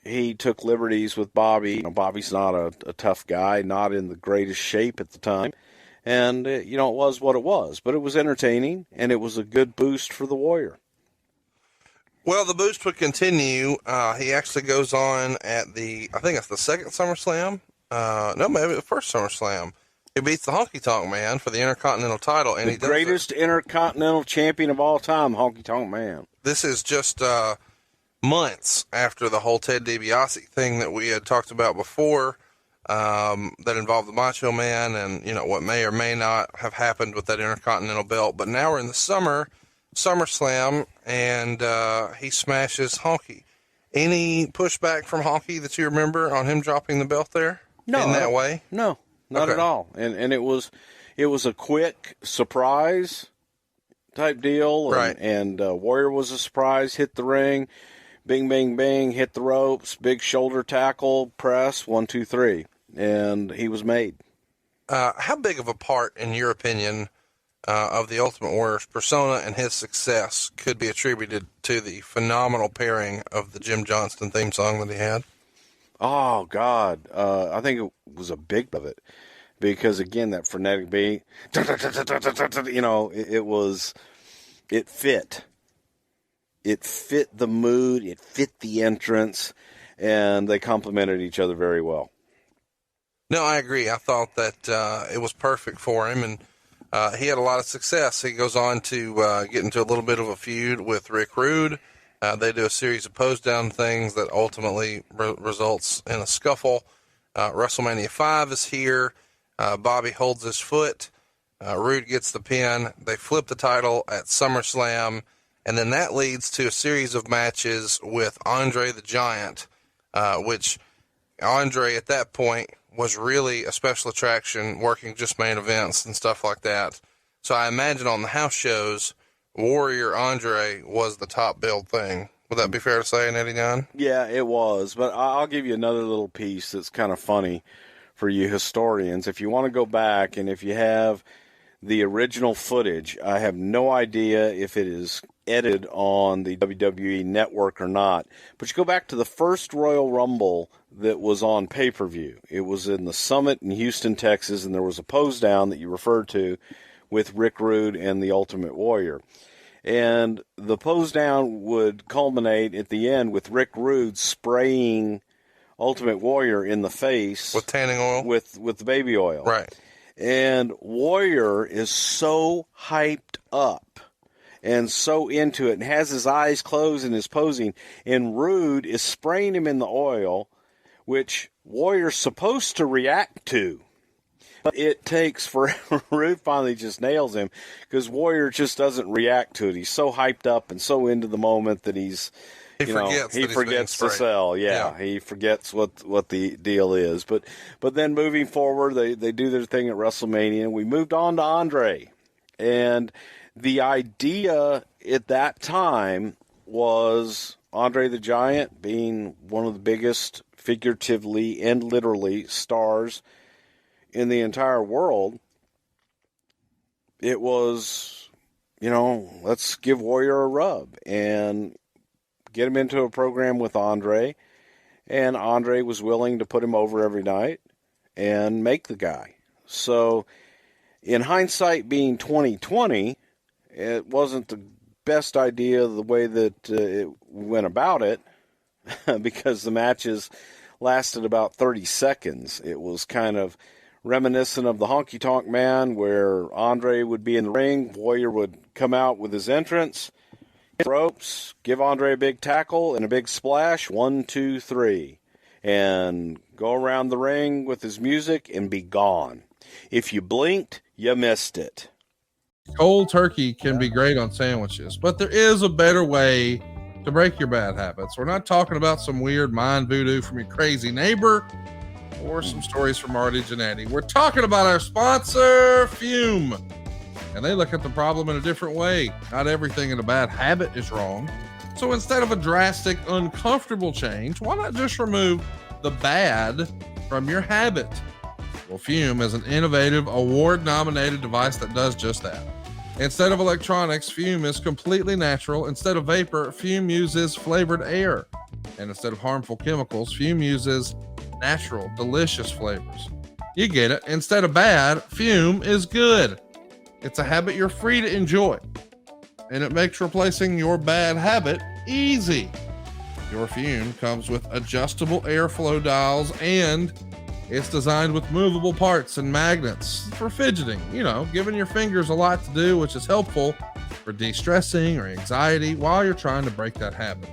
he took liberties with Bobby. Bobby's not a tough guy, not in the greatest shape at the time. And, it was what it was. But it was entertaining, and it was a good boost for the Warrior. Well, the boost would continue. He actually goes on at I think it's the second SummerSlam. No, maybe the first SummerSlam. He beats the Honky Tonk Man for the Intercontinental title. And the greatest Intercontinental champion of all time, Honky Tonk Man. This is just months after the whole Ted DiBiase thing that we had talked about before, that involved the Macho Man and, what may or may not have happened with that Intercontinental belt. But now we're in the SummerSlam, and he smashes Honky. Any pushback from Honky that you remember on him dropping the belt there? No. In that way? No, not at all. And it was a quick surprise type deal. Right. And Warrior was a surprise, hit the ring, bing, bing, bing, hit the ropes, big shoulder tackle, press, 1, 2, 3. And he was made. How big of a part, in your opinion, of the Ultimate Warrior's persona and his success could be attributed to the phenomenal pairing of the Jim Johnston theme song that he had? Oh, God. I think it was a big of it. Because, again, that frenetic beat, it fit. It fit the mood. It fit the entrance. And they complemented each other very well. No, I agree. I thought that it was perfect for him, and he had a lot of success. He goes on to get into a little bit of a feud with Rick Rude. They do a series of pose-down things that ultimately results in a scuffle. WrestleMania 5 is here. Bobby holds his foot. Rude gets the pin. They flip the title at SummerSlam, and then that leads to a series of matches with Andre the Giant, which Andre at that point was really a special attraction, working just main events and stuff like that. So I imagine on the house shows, Warrior Andre was the top billed thing. Would that be fair to say in '89? Yeah, it was. But I'll give you another little piece that's kind of funny for you historians. If you want to go back and if you have the original footage, I have no idea if it is edited on the WWE network or not. But you go back to the first Royal Rumble that was on pay-per-view. It was in the Summit in Houston, Texas, and there was a pose down that you referred to with Rick Rude and the Ultimate Warrior. And the pose down would culminate at the end with Rick Rude spraying Ultimate Warrior in the face. With tanning oil? With the baby oil. Right. And Warrior is so hyped up and so into it and has his eyes closed and is posing. And Rude is spraying him in the oil, which Warrior's supposed to react to. But it takes forever. Rude finally just nails him because Warrior just doesn't react to it. He's so hyped up and so into the moment that he forgets to sell. Yeah, he forgets what the deal is. But then moving forward, they do their thing at WrestleMania, and we moved on to Andre. And the idea at that time was Andre the Giant being one of the biggest, figuratively and literally, stars in the entire world. It was, let's give Warrior a rub and get him into a program with Andre. And Andre was willing to put him over every night and make the guy. So in hindsight being 2020, it wasn't the best idea the way that it went about it because the matches lasted about 30 seconds. It was kind of reminiscent of the Honky Tonk Man, where Andre would be in the ring, Warrior would come out with his entrance, ropes, give Andre a big tackle and a big splash, 1, 2, 3, and go around the ring with his music and be gone. If you blinked, you missed it. Cold turkey can be great on sandwiches, but there is a better way to break your bad habits. We're not talking about some weird mind voodoo from your crazy neighbor or some stories from Marty Jannetty. We're talking about our sponsor, Fume. And they look at the problem in a different way. Not everything in a bad habit is wrong. So instead of a drastic, uncomfortable change, why not just remove the bad from your habit? Well, Fume is an innovative, award-nominated device that does just that. Instead of electronics, Fume is completely natural. Instead of vapor, Fume uses flavored air. And instead of harmful chemicals, Fume uses natural, delicious flavors. You get it. Instead of bad, Fume is good. It's a habit you're free to enjoy. And it makes replacing your bad habit easy. Your Fume comes with adjustable airflow dials, and it's designed with movable parts and magnets for fidgeting, giving your fingers a lot to do, which is helpful for de-stressing or anxiety while you're trying to break that habit.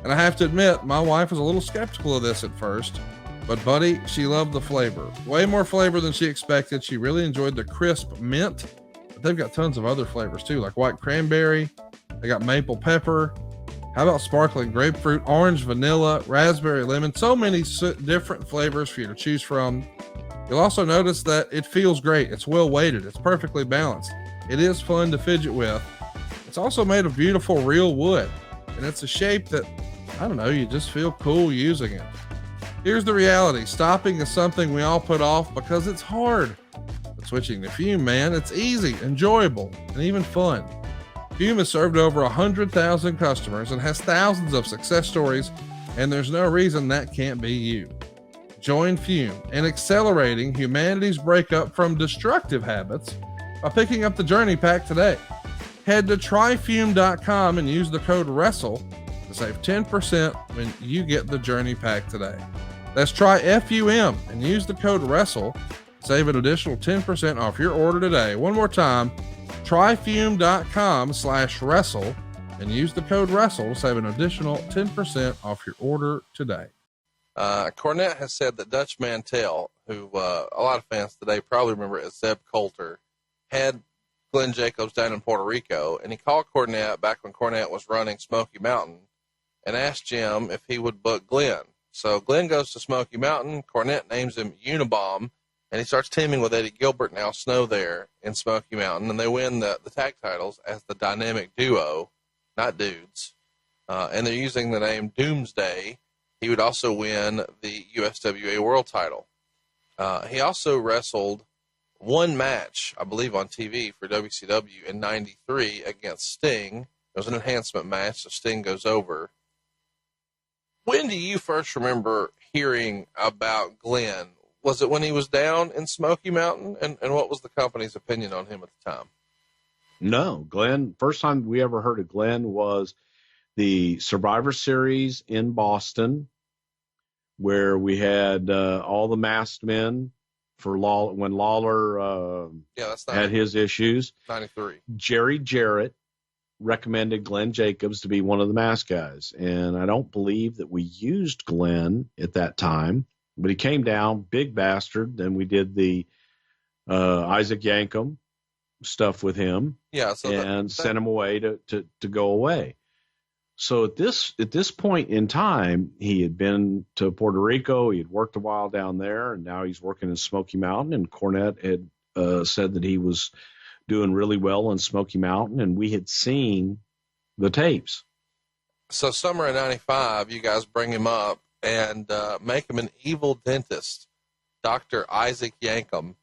And I have to admit, my wife was a little skeptical of this at first, but buddy, she loved the flavor. Way more flavor than she expected. She really enjoyed the crisp mint, but they've got tons of other flavors too, like white cranberry. They got maple pepper. How about sparkling grapefruit, orange, vanilla, raspberry, lemon? So many different flavors for you to choose from. You'll also notice that it feels great. It's well weighted. It's perfectly balanced. It is fun to fidget with. It's also made of beautiful real wood, and it's a shape that, you just feel cool using it. Here's the reality. Stopping is something we all put off because it's hard. But switching to Fume, man, it's easy, enjoyable, and even fun. Fume has served over 100,000 customers and has thousands of success stories, and there's no reason that can't be you. Join Fume in accelerating humanity's breakup from destructive habits by picking up the Journey Pack today. Head to tryfume.com and use the code WRESTLE to save 10% when you get the Journey Pack today. That's TryFUM and use the code WRESTLE. Save an additional 10% off your order today. One more time, tryfume.com/wrestle and use the code WRESTLE to save an additional 10% off your order today. Cornette has said that Dutch Mantell, who a lot of fans today probably remember as Zeb Coulter, had Glenn Jacobs down in Puerto Rico, and he called Cornette back when Cornette was running Smoky Mountain and asked Jim if he would book Glenn. So Glenn goes to Smoky Mountain. Cornette names him Unabomb, and he starts teaming with Eddie Gilbert and Al Snow there in Smoky Mountain, and they win the tag titles as the Dynamic Duo, not dudes. And they're using the name Doomsday. He would also win the USWA World title. He also wrestled one match, I believe, on TV for WCW in '93 against Sting. It was an enhancement match, so Sting goes over. When do you first remember hearing about Glenn? Was it when he was down in Smoky Mountain? And what was the company's opinion on him at the time? No, Glenn, first time we ever heard of Glenn was the Survivor Series in Boston, where we had all the masked men for when Lawler had his issues. 93. Jerry Jarrett recommended Glenn Jacobs to be one of the mask guys. And I don't believe that we used Glenn at that time, but he came down, big bastard. Then we did the Isaac Yankem stuff with him, and sent him away to go away. So at this point in time, he had been to Puerto Rico. He had worked a while down there, and now he's working in Smoky Mountain. And Cornette had said that he was doing really well in Smoky Mountain, and we had seen the tapes. So summer of '95, you guys bring him up and make him an evil dentist, Dr. Isaac Yankem.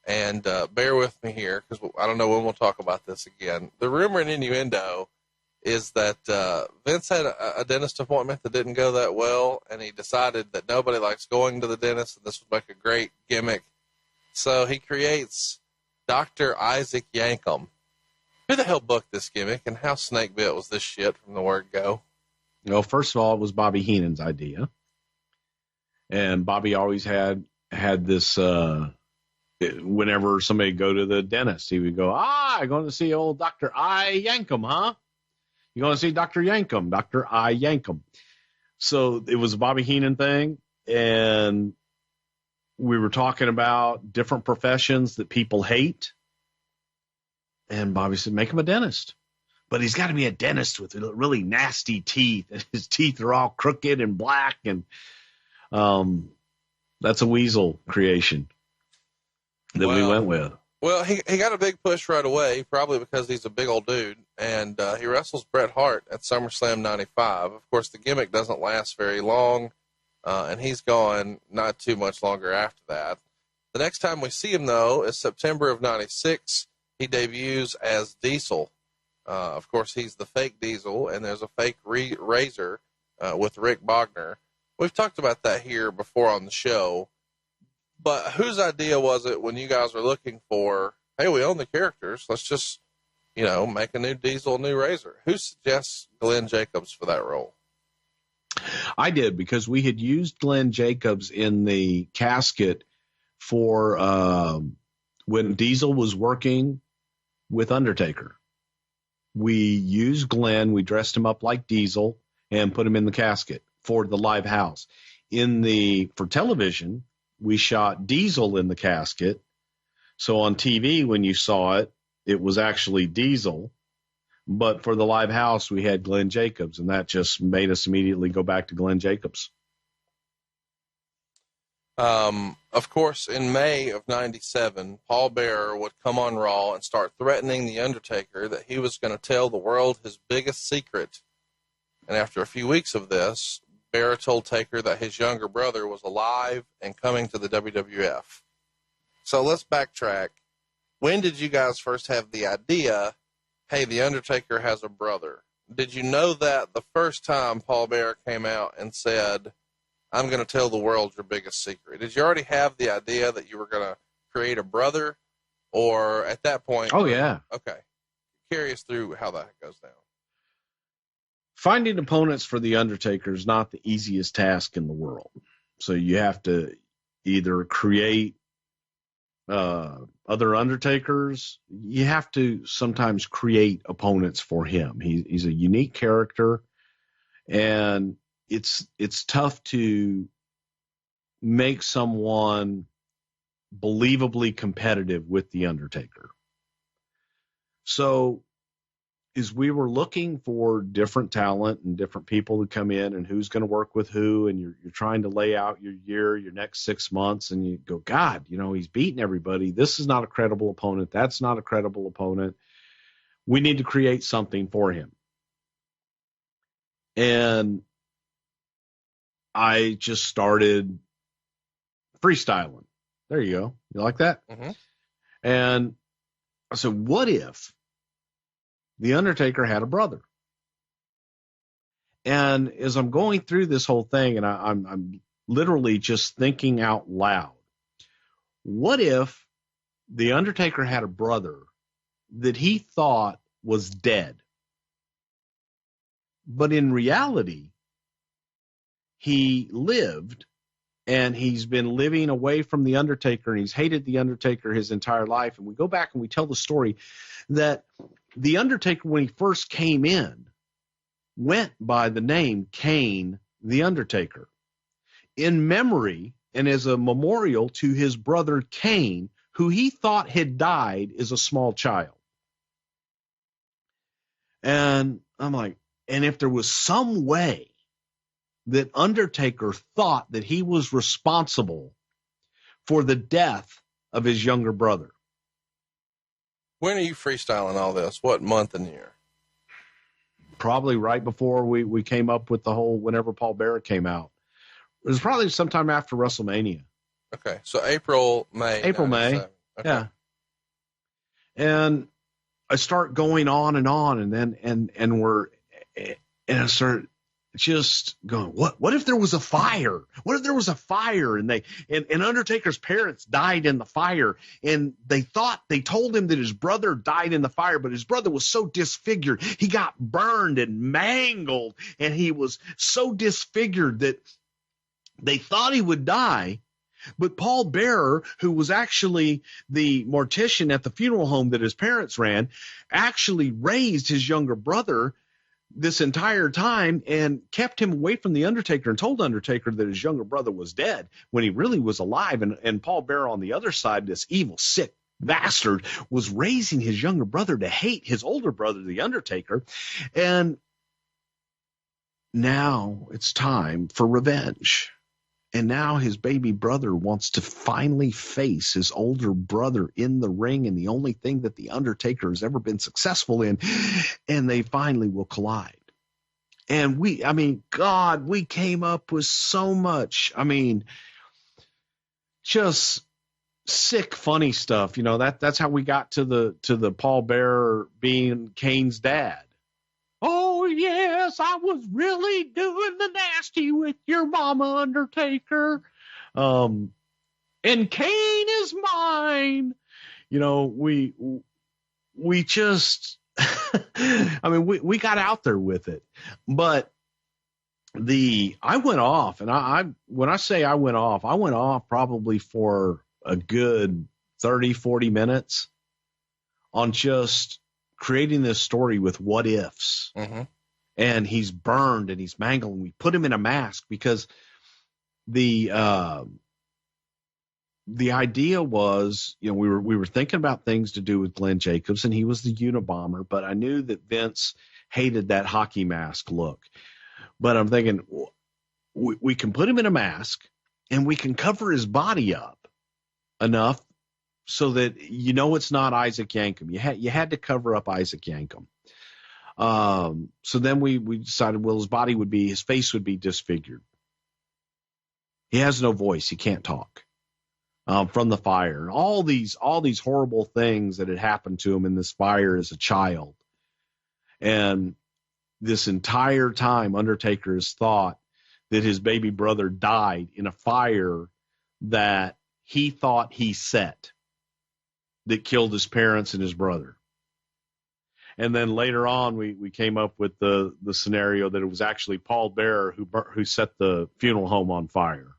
And bear with me here, because I don't know when we'll talk about this again. The rumor and innuendo is that Vince had a dentist appointment that didn't go that well, and he decided that nobody likes going to the dentist, and this would make a great gimmick. So he creates Dr. Isaac Yankem. Who the hell booked this gimmick, and how snake-bit was this shit from the word go? Well, first of all, it was Bobby Heenan's idea. And Bobby always had this, whenever somebody would go to the dentist, he would go, I'm going to see old Dr. I Yankem, huh? You going to see Dr. Yankem, Dr. I Yankem. So it was a Bobby Heenan thing, and we were talking about different professions that people hate. And Bobby said, make him a dentist. But he's got to be a dentist with really nasty teeth. And his teeth are all crooked and black. And that's a weasel creation that we went with. Well, he got a big push right away, probably because he's a big old dude. And he wrestles Bret Hart at SummerSlam 95. Of course, the gimmick doesn't last very long. And he's gone not too much longer after that. The next time we see him, though, is September of 96. He debuts as Diesel. Of course, he's the fake Diesel, and there's a fake Razor with Rick Bogner. We've talked about that here before on the show. But whose idea was it when you guys were looking for, hey, we own the characters, let's just, make a new Diesel, a new Razor? Who suggests Glenn Jacobs for that role? I did, because we had used Glenn Jacobs in the casket for when Diesel was working with Undertaker. We used Glenn, we dressed him up like Diesel, and put him in the casket for the live house. For television, we shot Diesel in the casket. So on TV, when you saw it, it was actually Diesel. But for the live house, we had Glenn Jacobs, and that just made us immediately go back to Glenn Jacobs. Of course, in May of 97, Paul Bearer would come on Raw and start threatening The Undertaker that he was going to tell the world his biggest secret. And after a few weeks of this, Bearer told Taker that his younger brother was alive and coming to the WWF. So let's backtrack. When did you guys first have the idea, hey, The Undertaker has a brother? Did you know that the first time Paul Bearer came out and said, I'm going to tell the world your biggest secret? Did you already have the idea that you were going to create a brother? Or at that point? Oh, yeah. Okay. Carry us through how that goes down. Finding opponents for The Undertaker is not the easiest task in the world. So you have to either create other Undertakers. You have to sometimes create opponents for him. He's a unique character, and it's tough to make someone believably competitive with The Undertaker. So is we were looking for different talent and different people to come in and who's going to work with who. And you're trying to lay out your year, your next 6 months. And you go, God, he's beating everybody. This is not a credible opponent. That's not a credible opponent. We need to create something for him. And I just started freestyling. There you go. You like that? Mm-hmm. And I said, what if The Undertaker had a brother? And as I'm going through this whole thing, and I'm literally just thinking out loud, what if The Undertaker had a brother that he thought was dead, but in reality, he lived, and he's been living away from The Undertaker, and he's hated The Undertaker his entire life. And we go back and we tell the story that The Undertaker, when he first came in, went by the name Kane the Undertaker, in memory and as a memorial to his brother Kane, who he thought had died as a small child. And I'm like, and if there was some way that Undertaker thought that he was responsible for the death of his younger brother. When are you freestyling all this? What month and year? Probably right before we came up with the whole, whenever Paul Bearer came out. It was probably sometime after WrestleMania. Okay. So April, May. May. Okay. Yeah. And I start going on, and then, and I start just going, what if there was a fire? What if there was a fire and Undertaker's parents died in the fire, and they told him that his brother died in the fire, but his brother was so disfigured, he got burned and mangled, and he was so disfigured that they thought he would die. But Paul Bearer, who was actually the mortician at the funeral home that his parents ran, actually raised his younger brother this entire time and kept him away from the Undertaker, and told Undertaker that his younger brother was dead when he really was alive. And Paul Bearer, on the other side, this evil, sick bastard, was raising his younger brother to hate his older brother, the Undertaker. And now it's time for revenge. And now his baby brother wants to finally face his older brother in the ring, and the only thing that the Undertaker has ever been successful in, and they finally will collide. And we came up with so much, just sick, funny stuff. That's how we got to the Paul Bearer being Kane's dad. Oh, yes, I was really doing the nasty with your mama, Undertaker. And Kane is mine. We just, we got out there with it. But I went off, and when I say I went off probably for a good 30, 40 minutes on just creating this story with what ifs. Mm-hmm. And he's burned and he's mangled, and we put him in a mask because the idea was, we were thinking about things to do with Glenn Jacobs, and he was the Unabomber, but I knew that Vince hated that hockey mask look. But I'm thinking we can put him in a mask, and we can cover his body up enough so that it's not Isaac Yankem. You had to cover up Isaac Yankem. So then we decided, his face would be disfigured. He has no voice. He can't talk from the fire. And all these horrible things that had happened to him in this fire as a child. And this entire time, Undertaker has thought that his baby brother died in a fire that he thought he set, that killed his parents and his brother. And then later on, we came up with the scenario that it was actually Paul Bearer who set the funeral home on fire.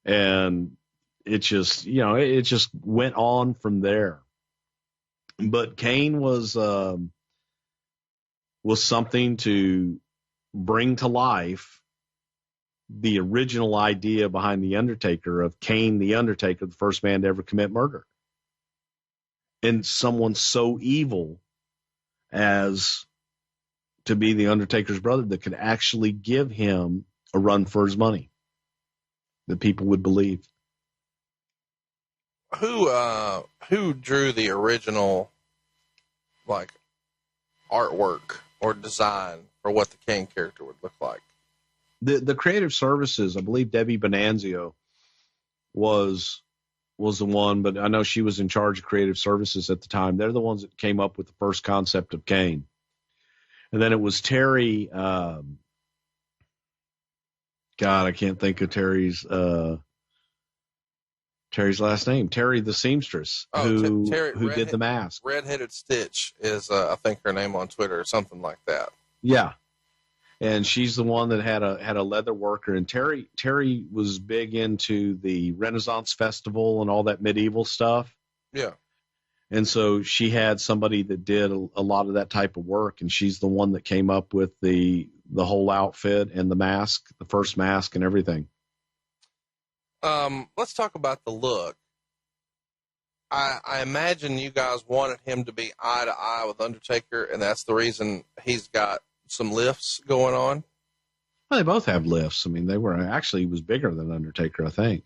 And it just went on from there. But Kane was something to bring to life the original idea behind The Undertaker of Kane the Undertaker, the first man to ever commit murder. And someone so evil as to be the Undertaker's brother that could actually give him a run for his money that people would believe. Who drew the original, like, artwork or design for what the Kane character would look like? The creative services, I believe Debbie Bonanzio was the one, but I know she was in charge of creative services at the time. They're the ones that came up with the first concept of Kane. And then it was Terry, God, I can't think of Terry's last name. Terry the seamstress, who did the mask. Redheaded Stitch is, I think, her name on Twitter or something like that. Yeah. And she's the one that had a leather worker. And Terry was big into the Renaissance Festival and all that medieval stuff. Yeah. And so she had somebody that did a lot of that type of work. And she's the one that came up with the whole outfit and the mask, the first mask and everything. Let's talk about the look. I imagine you guys wanted him to be eye to eye with Undertaker, and that's the reason he's got some lifts going on. Well, they both have lifts. I mean, he was bigger than Undertaker, I think.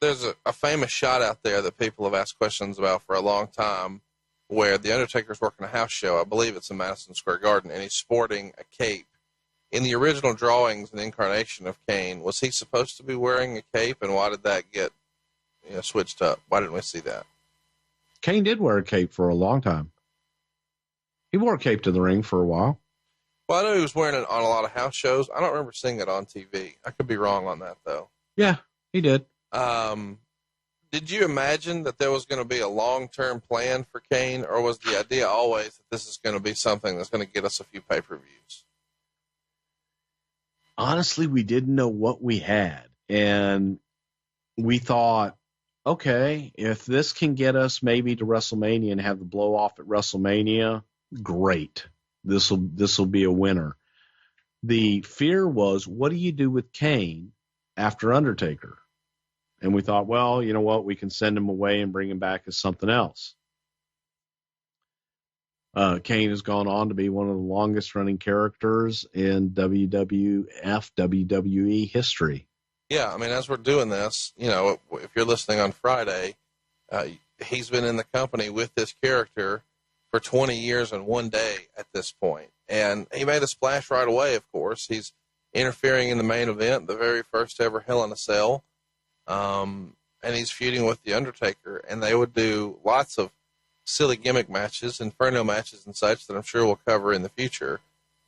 There's a famous shot out there that people have asked questions about for a long time, where the Undertaker's working a house show. I believe it's in Madison Square Garden, and he's sporting a cape. In the original drawings and incarnation of Kane, was he supposed to be wearing a cape, and why did that get switched up? Why didn't we see that? Kane did wear a cape for a long time. He wore a cape to the ring for a while. Well, I know he was wearing it on a lot of house shows. I don't remember seeing it on TV. I could be wrong on that, though. Yeah, he did. Did you imagine that there was going to be a long-term plan for Kane, or was the idea always that this is going to be something that's going to get us a few pay-per-views? Honestly, we didn't know what we had. And we thought, okay, if this can get us maybe to WrestleMania and have the blow off at WrestleMania, great. This will be a winner. The fear was, what do you do with Kane after Undertaker? And we thought, well, you know what? We can send him away and bring him back as something else. Kane has gone on to be one of the longest running characters in WWE history. Yeah, I mean, as we're doing this, if you're listening on Friday, he's been in the company with this character for 20 years and 1 day at this point. And he made a splash right away, of course. He's interfering in the main event, the very first ever Hell in a Cell. And he's feuding with The Undertaker. And they would do lots of silly gimmick matches, Inferno matches and such that I'm sure we'll cover in the future.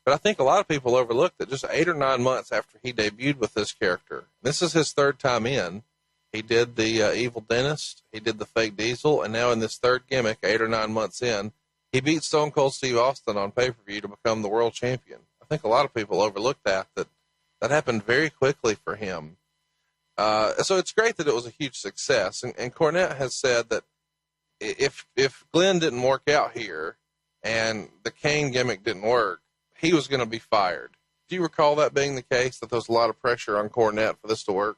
But I think a lot of people overlook that just 8 or 9 months after he debuted with this character, this is his third time in. He did the Evil Dentist, he did the Fake Diesel, and now in this third gimmick, 8 or 9 months in, he beat Stone Cold Steve Austin on pay-per-view to become the world champion. I think a lot of people overlook that happened very quickly for him. So it's great that it was a huge success. And Cornette has said that if Glenn didn't work out here and the Kane gimmick didn't work, he was going to be fired. Do you recall that being the case, that there was a lot of pressure on Cornette for this to work?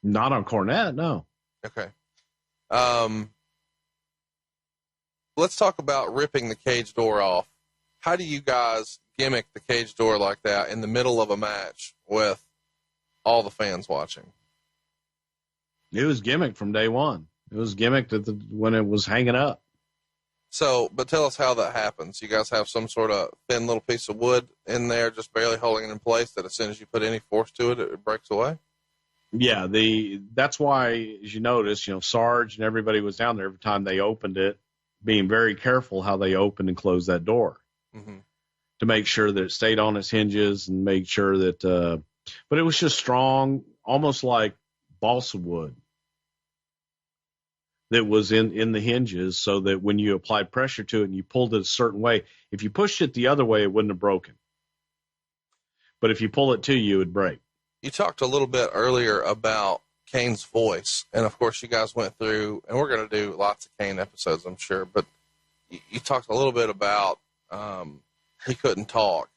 Not on Cornette, no. Okay. Let's talk about ripping the cage door off. How do you guys gimmick the cage door like that in the middle of a match with all the fans watching? It was gimmicked from day one. It was gimmicked when it was hanging up. So, but tell us how that happens. You guys have some sort of thin little piece of wood in there, just barely holding it in place, that as soon as you put any force to it, it breaks away? Yeah, that's why, as you notice, Sarge and everybody was down there every time they opened it, being very careful how they opened and closed that door to make sure that it stayed on its hinges and make sure that, but it was just strong, almost like balsa wood that was in the hinges, so that when you applied pressure to it and you pulled it a certain way, if you pushed it the other way, it wouldn't have broken. But if you pull it to you, it'd break. You talked a little bit earlier about Kane's voice, and of course you guys went through, and we're going to do lots of Kane episodes, I'm sure, but you talked a little bit about he couldn't talk.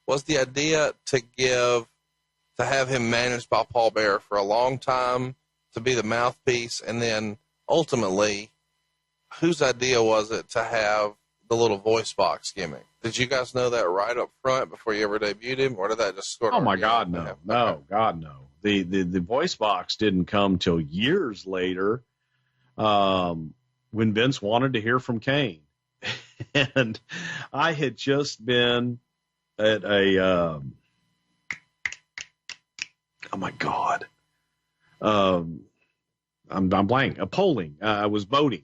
Was the idea to have him managed by Paul Bearer for a long time, to be the mouthpiece, and then ultimately whose idea was it to have the little voice box gimmick? Did you guys know that right up front before you ever debuted him, or did that just sort of? Oh my God, no, happen? no, Okay. God, no. The voice box didn't come till years later, when Vince wanted to hear from Kane, and I had just been at a, oh my God, I'm blank. A polling. I was voting,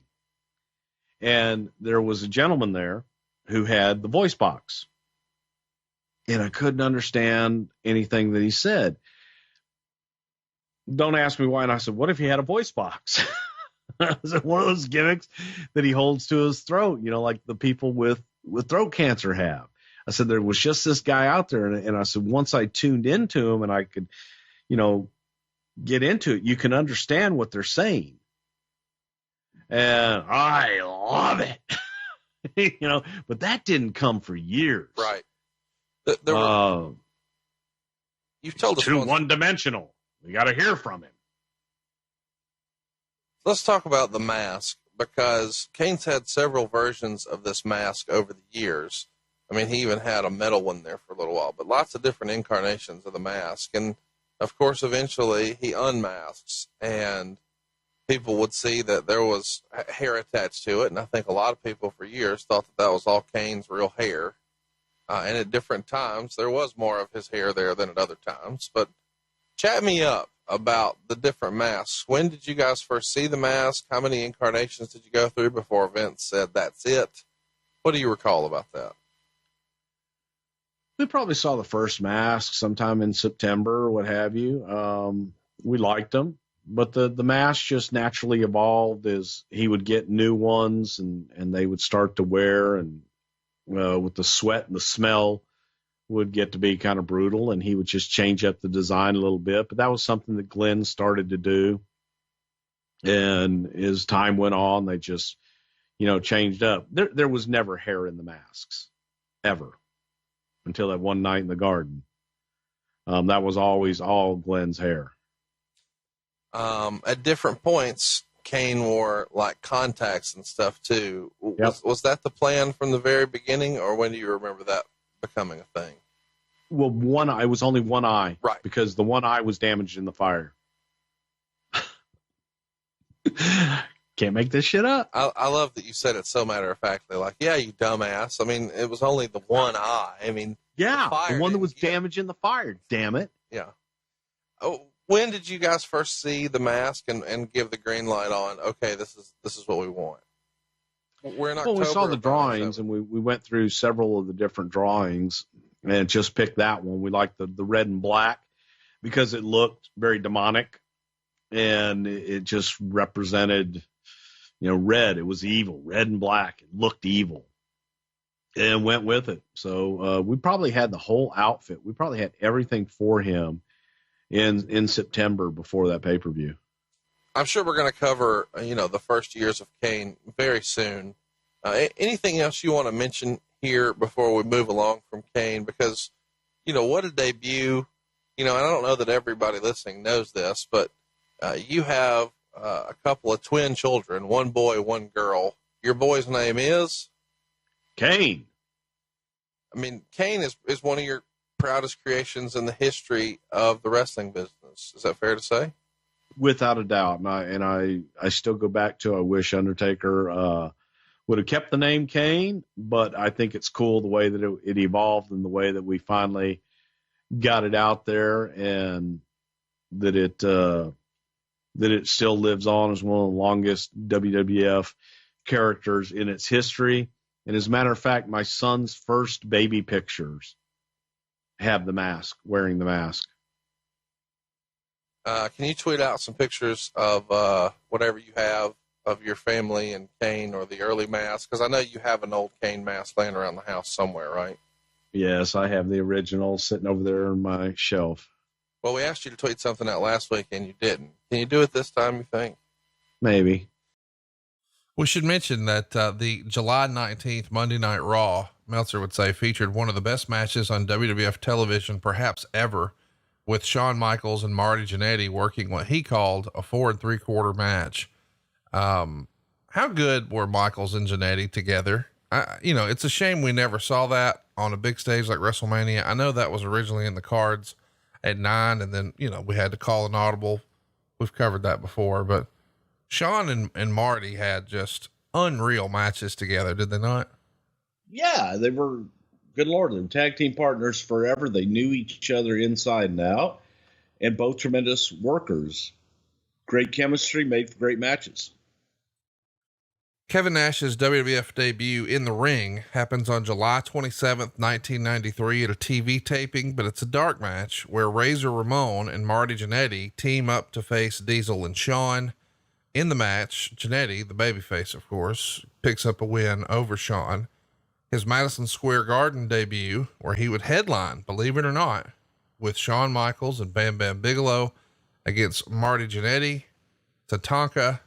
and there was a gentleman there who had the voice box, and I couldn't understand anything that he said. Don't ask me why. And I said, what if he had a voice box? Is it one of those gimmicks that he holds to his throat, like the people with throat cancer have? I said, there was just this guy out there. And I said, once I tuned into him and I could, get into it, you can understand what they're saying. And I love it. But that didn't come for years. Right. You've told us too one-dimensional. We got to hear from him. Let's talk about the mask, because Kane's had several versions of this mask over the years. I mean, he even had a metal one there for a little while, but lots of different incarnations of the mask. And of course, eventually he unmasks, and people would see that there was hair attached to it. And I think a lot of people for years thought that was all Kane's real hair. And at different times, there was more of his hair there than at other times. But chat me up about the different masks. When did you guys first see the mask? How many incarnations did you go through before Vince said, that's it? What do you recall about that? We probably saw the first mask sometime in September or what have you. We liked them, but the mask just naturally evolved as he would get new ones and they would start to wear, and with the sweat and the smell would get to be kind of brutal, and he would just change up the design a little bit. But that was something that Glenn started to do. And as time went on, they just, changed up. There was never hair in the masks, ever, until that one night in the garden. That was always all Glenn's hair. At different points, Kane wore like contacts and stuff too. Yep. Was that the plan from the very beginning, or when do you remember that becoming a thing? Well, one eye was only one eye, right? Because the one eye was damaged in the fire. Can't make this shit up. I love that you said it so matter of factly, like, yeah, you dumbass. I mean, it was only the one eye. I mean, yeah, the one that was damaged in the fire. Damn it. Yeah. Oh, when did you guys first see the mask and give the green light on? Okay, this is what we want. We're in October. Well, we saw the drawings, and we went through several of the different drawings, and just picked that one. We liked the red and black because it looked very demonic, and it just represented, red. It was evil, red and black. It looked evil, and went with it. So we probably had the whole outfit. We probably had everything for him in September before that pay-per-view. I'm sure we're going to cover, the first years of Kane very soon. Anything else you want to mention here before we move along from Kane? Because, what a debut. I don't know that everybody listening knows this, but you have a couple of twin children, one boy, one girl. Your boy's name is? Kane. I mean, Kane is one of your proudest creations in the history of the wrestling business. Is that fair to say? Without a doubt. And I still go back to, I wish Undertaker would have kept the name Kane, but I think it's cool the way that it evolved and the way that we finally got it out there, and that it still lives on as one of the longest WWF characters in its history. And as a matter of fact, my son's first baby pictures have the mask, wearing the mask. Can you tweet out some pictures of whatever you have of your family and Kane, or the early mask? Because I know you have an old Kane mask laying around the house somewhere, right? Yes, I have the original sitting over there on my shelf. Well, we asked you to tweet something out last week, and you didn't. Can you do it this time, you think? Maybe. We should mention that the July 19th Monday Night Raw, Meltzer would say, featured one of the best matches on WWF television, perhaps ever, with Shawn Michaels and Marty Jannetty working what he called a 4 3/4 match. How how good were Michaels and Jannetty together? It's a shame we never saw that on a big stage like WrestleMania. I know that was originally in the cards at 9, and then, we had to call an audible. We've covered that before, but Shawn and Marty had just unreal matches together, did they not? Yeah, they were, good Lord, they were tag team partners forever. They knew each other inside and out, and both tremendous workers. Great chemistry, made for great matches. Kevin Nash's WWF debut in the ring happens on July 27th, 1993 at a TV taping, but it's a dark match where Razor Ramon and Marty Jannetty team up to face Diesel and Shawn. In the match, Jannetty, the babyface, of course, picks up a win over Shawn. His Madison Square Garden debut, where he would headline, believe it or not, with Shawn Michaels and Bam Bam Bigelow against Marty Jannetty, Tatanka,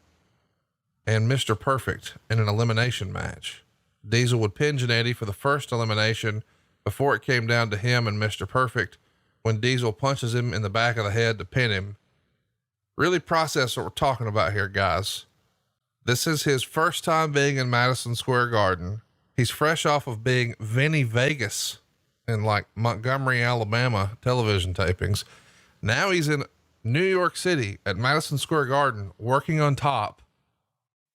and Mr. Perfect in an elimination match. Diesel would pin Jannetty for the first elimination before it came down to him and Mr. Perfect when Diesel punches him in the back of the head to pin him. Really process what we're talking about here, guys. This is his first time being in Madison Square Garden. He's fresh off of being Vinny Vegas in like Montgomery, Alabama television tapings. Now he's in New York City at Madison Square Garden working on top,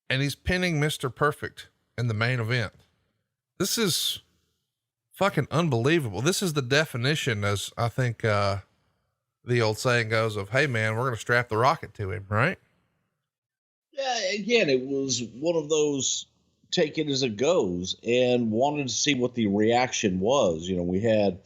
and he's pinning Mr. Perfect in the main event. This is fucking unbelievable. This is the definition, as I think, the old saying goes, of, hey man, we're going to strap the rocket to him, right? Yeah. Again, it was one of those take it as it goes, and wanted to see what the reaction was. We had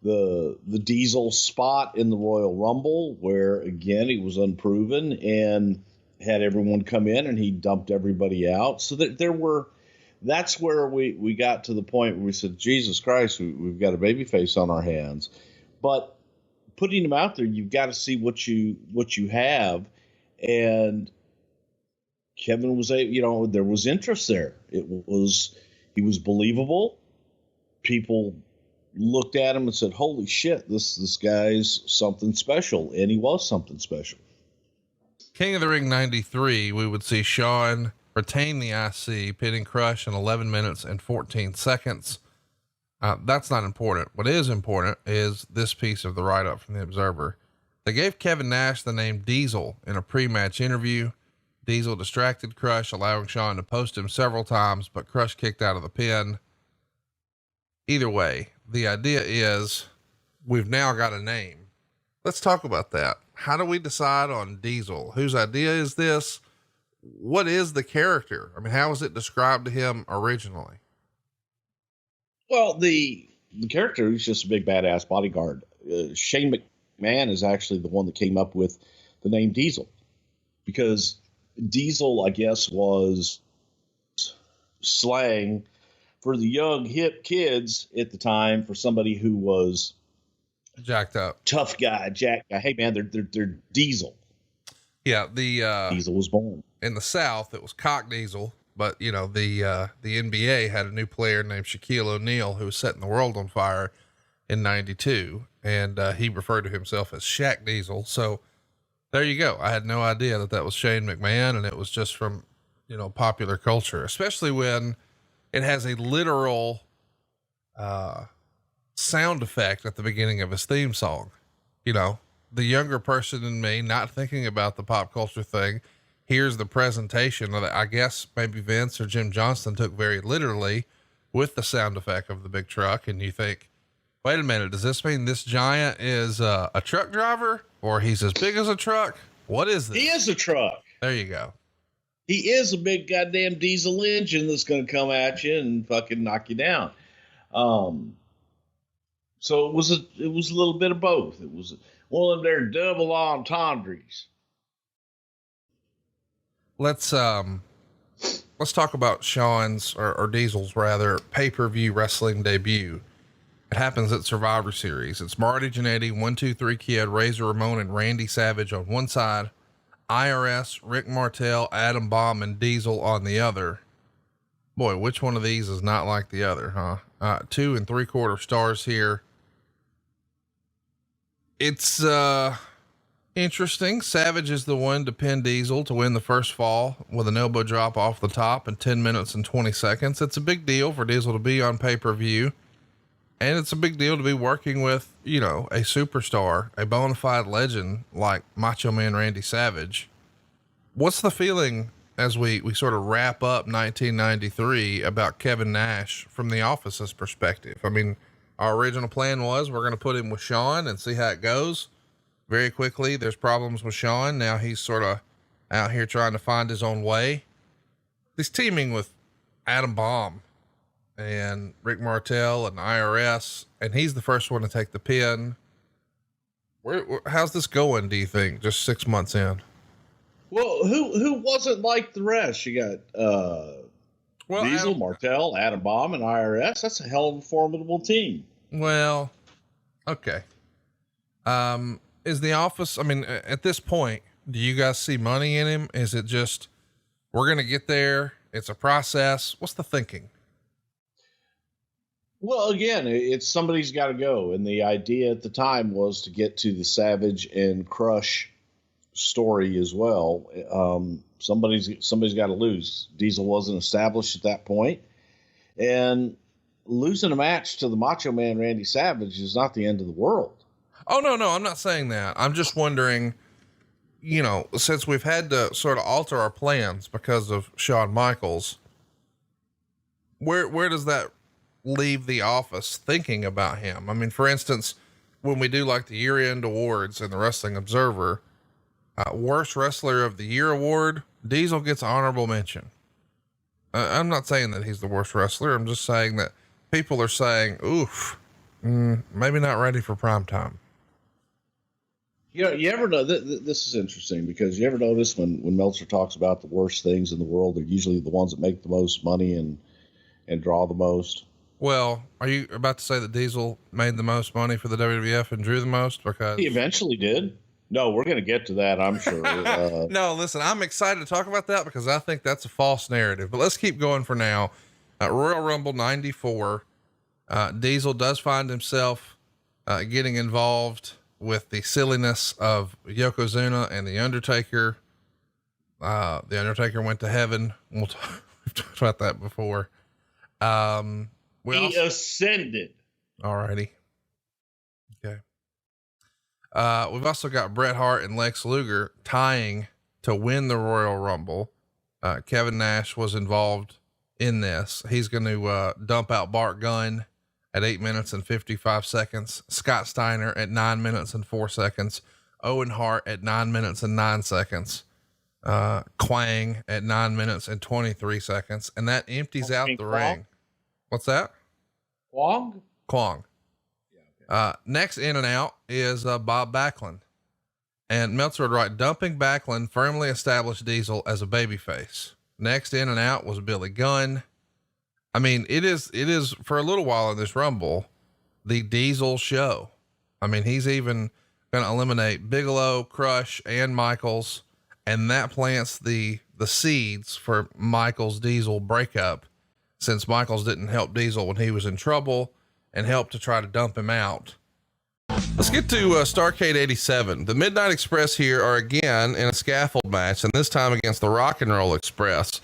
the Diesel spot in the Royal Rumble where, again, he was unproven and had everyone come in and he dumped everybody out. So that that's where we got to the point where we said, Jesus Christ, we've got a babyface on our hands. But putting him out there, you've got to see what you have. And Kevin was there was interest there. He was believable. People looked at him and said, holy shit, this guy's something special. And he was something special. King of the Ring 93, we would see Shawn retain the IC, pinning Crush in 11 minutes and 14 seconds. That's not important. What is important is this piece of the write-up from the Observer. They gave Kevin Nash the name Diesel in a pre-match interview. Diesel distracted Crush, allowing Shawn to post him several times, but Crush kicked out of the pin. Either way, the idea is we've now got a name. Let's talk about that. How do we decide on Diesel? Whose idea is this? What is the character? I mean, how was it described to him originally? Well, the character is just a big badass bodyguard. Shane McMahon is actually the one that came up with the name Diesel, because Diesel, I guess, was slang for the young hip kids at the time for somebody who was jacked up, tough guy, jacked guy. Hey man, they're Diesel. Yeah. The Diesel was born in the South. It was Cock Diesel, but the NBA had a new player named Shaquille O'Neal who was setting the world on fire in 92. And, he referred to himself as Shaq Diesel. So there you go. I had no idea that was Shane McMahon, and it was just from, popular culture, especially when it has a literal, sound effect at the beginning of his theme song. The younger person in me, not thinking about the pop culture thing, here's the presentation that I guess maybe Vince or Jim Johnston took very literally with the sound effect of the big truck. And you think, wait a minute, does this mean this giant is a truck driver, or he's as big as a truck? What is this? He is a truck. There you go. He is a big goddamn diesel engine that's going to come at you and fucking knock you down. So it was a little bit of both. It was one of their double entendres. Let's talk about Shawn's or Diesel's rather pay-per-view wrestling debut. It happens at Survivor Series. It's Marty Jannetty, 1, 2, 3 Kid, Razor Ramon, and Randy Savage on one side, IRS, Rick Martel, Adam Bomb, and Diesel on the other. Boy, which one of these is not like the other, huh? 2 3/4 stars here. It's Interesting. Savage is the one to pin Diesel to win the first fall with an elbow drop off the top in 10 minutes and 20 seconds. It's a big deal for Diesel to be on pay-per-view. And it's a big deal to be working with, you know, a superstar, a bona fide legend like Macho Man Randy Savage. What's the feeling as we sort of wrap up 1993 about Kevin Nash from the Office's perspective? I mean, our original plan was we're going to put him with Shawn and see how it goes. Very quickly, there's problems with Shawn. Now he's sort of out here trying to find his own way. He's teaming with Adam Bomb and Rick Martel and IRS, and he's the first one to take the pin. How's this going, do you think, just 6 months in? Well, who wasn't like the rest? You got Diesel, Martel, Adam Bomb, and IRS. That's a hell of a formidable team. Well, okay. Is the Office, I mean, at this point, do you guys see money in him? Is it just, we're going to get there, it's a process? What's the thinking? Well, again, it's somebody's got to go. And the idea at the time was to get to the Savage and Crush story as well. Somebody's got to lose. Diesel wasn't established at that point, and losing a match to the Macho Man Randy Savage is not the end of the world. Oh, no, I'm not saying that. I'm just wondering, you know, since we've had to sort of alter our plans because of Shawn Michaels, where does that leave the Office thinking about him? I mean, for instance, when we do like the year-end awards in the Wrestling Observer, worst wrestler of the year award, Diesel gets honorable mention. I'm not saying that he's the worst wrestler. I'm just saying that people are saying, oof, maybe not ready for prime time. You know, you ever know this is interesting because you ever notice when Meltzer talks about the worst things in the world, they're usually the ones that make the most money and draw the most. Well, are you about to say that Diesel made the most money for the WWF and drew the most? Because he eventually did. No, we're going to get to that, I'm sure. No, listen, I'm excited to talk about that because I think that's a false narrative, but let's keep going for now. Royal Rumble 94, Diesel does find himself getting involved with the silliness of Yokozuna and The Undertaker. The Undertaker went to heaven. We've talked about that before. He ascended. Alrighty. Okay. We've also got Bret Hart and Lex Luger tying to win the Royal Rumble. Kevin Nash was involved in this. He's going to dump out Bart Gunn at 8 minutes and 55 seconds, Scott Steiner at 9 minutes and 4 seconds, Owen Hart at 9 minutes and 9 seconds, Quang at 9 minutes and 23 seconds. And that empties out the ring. What's that? Quang. Yeah, okay. Next in and out is Bob Backlund, and Meltzer would write, dumping Backlund firmly established Diesel as a babyface. Next in and out was Billy Gunn. I mean, it is for a little while in this Rumble, the Diesel show. I mean, he's even going to eliminate Bigelow, Crush, and Michaels. And that plants the seeds for Michaels Diesel breakup, since Michaels didn't help Diesel when he was in trouble and helped to try to dump him out. Let's get to Starrcade 87. The Midnight Express here are again in a scaffold match, and this time against the Rock and Roll Express.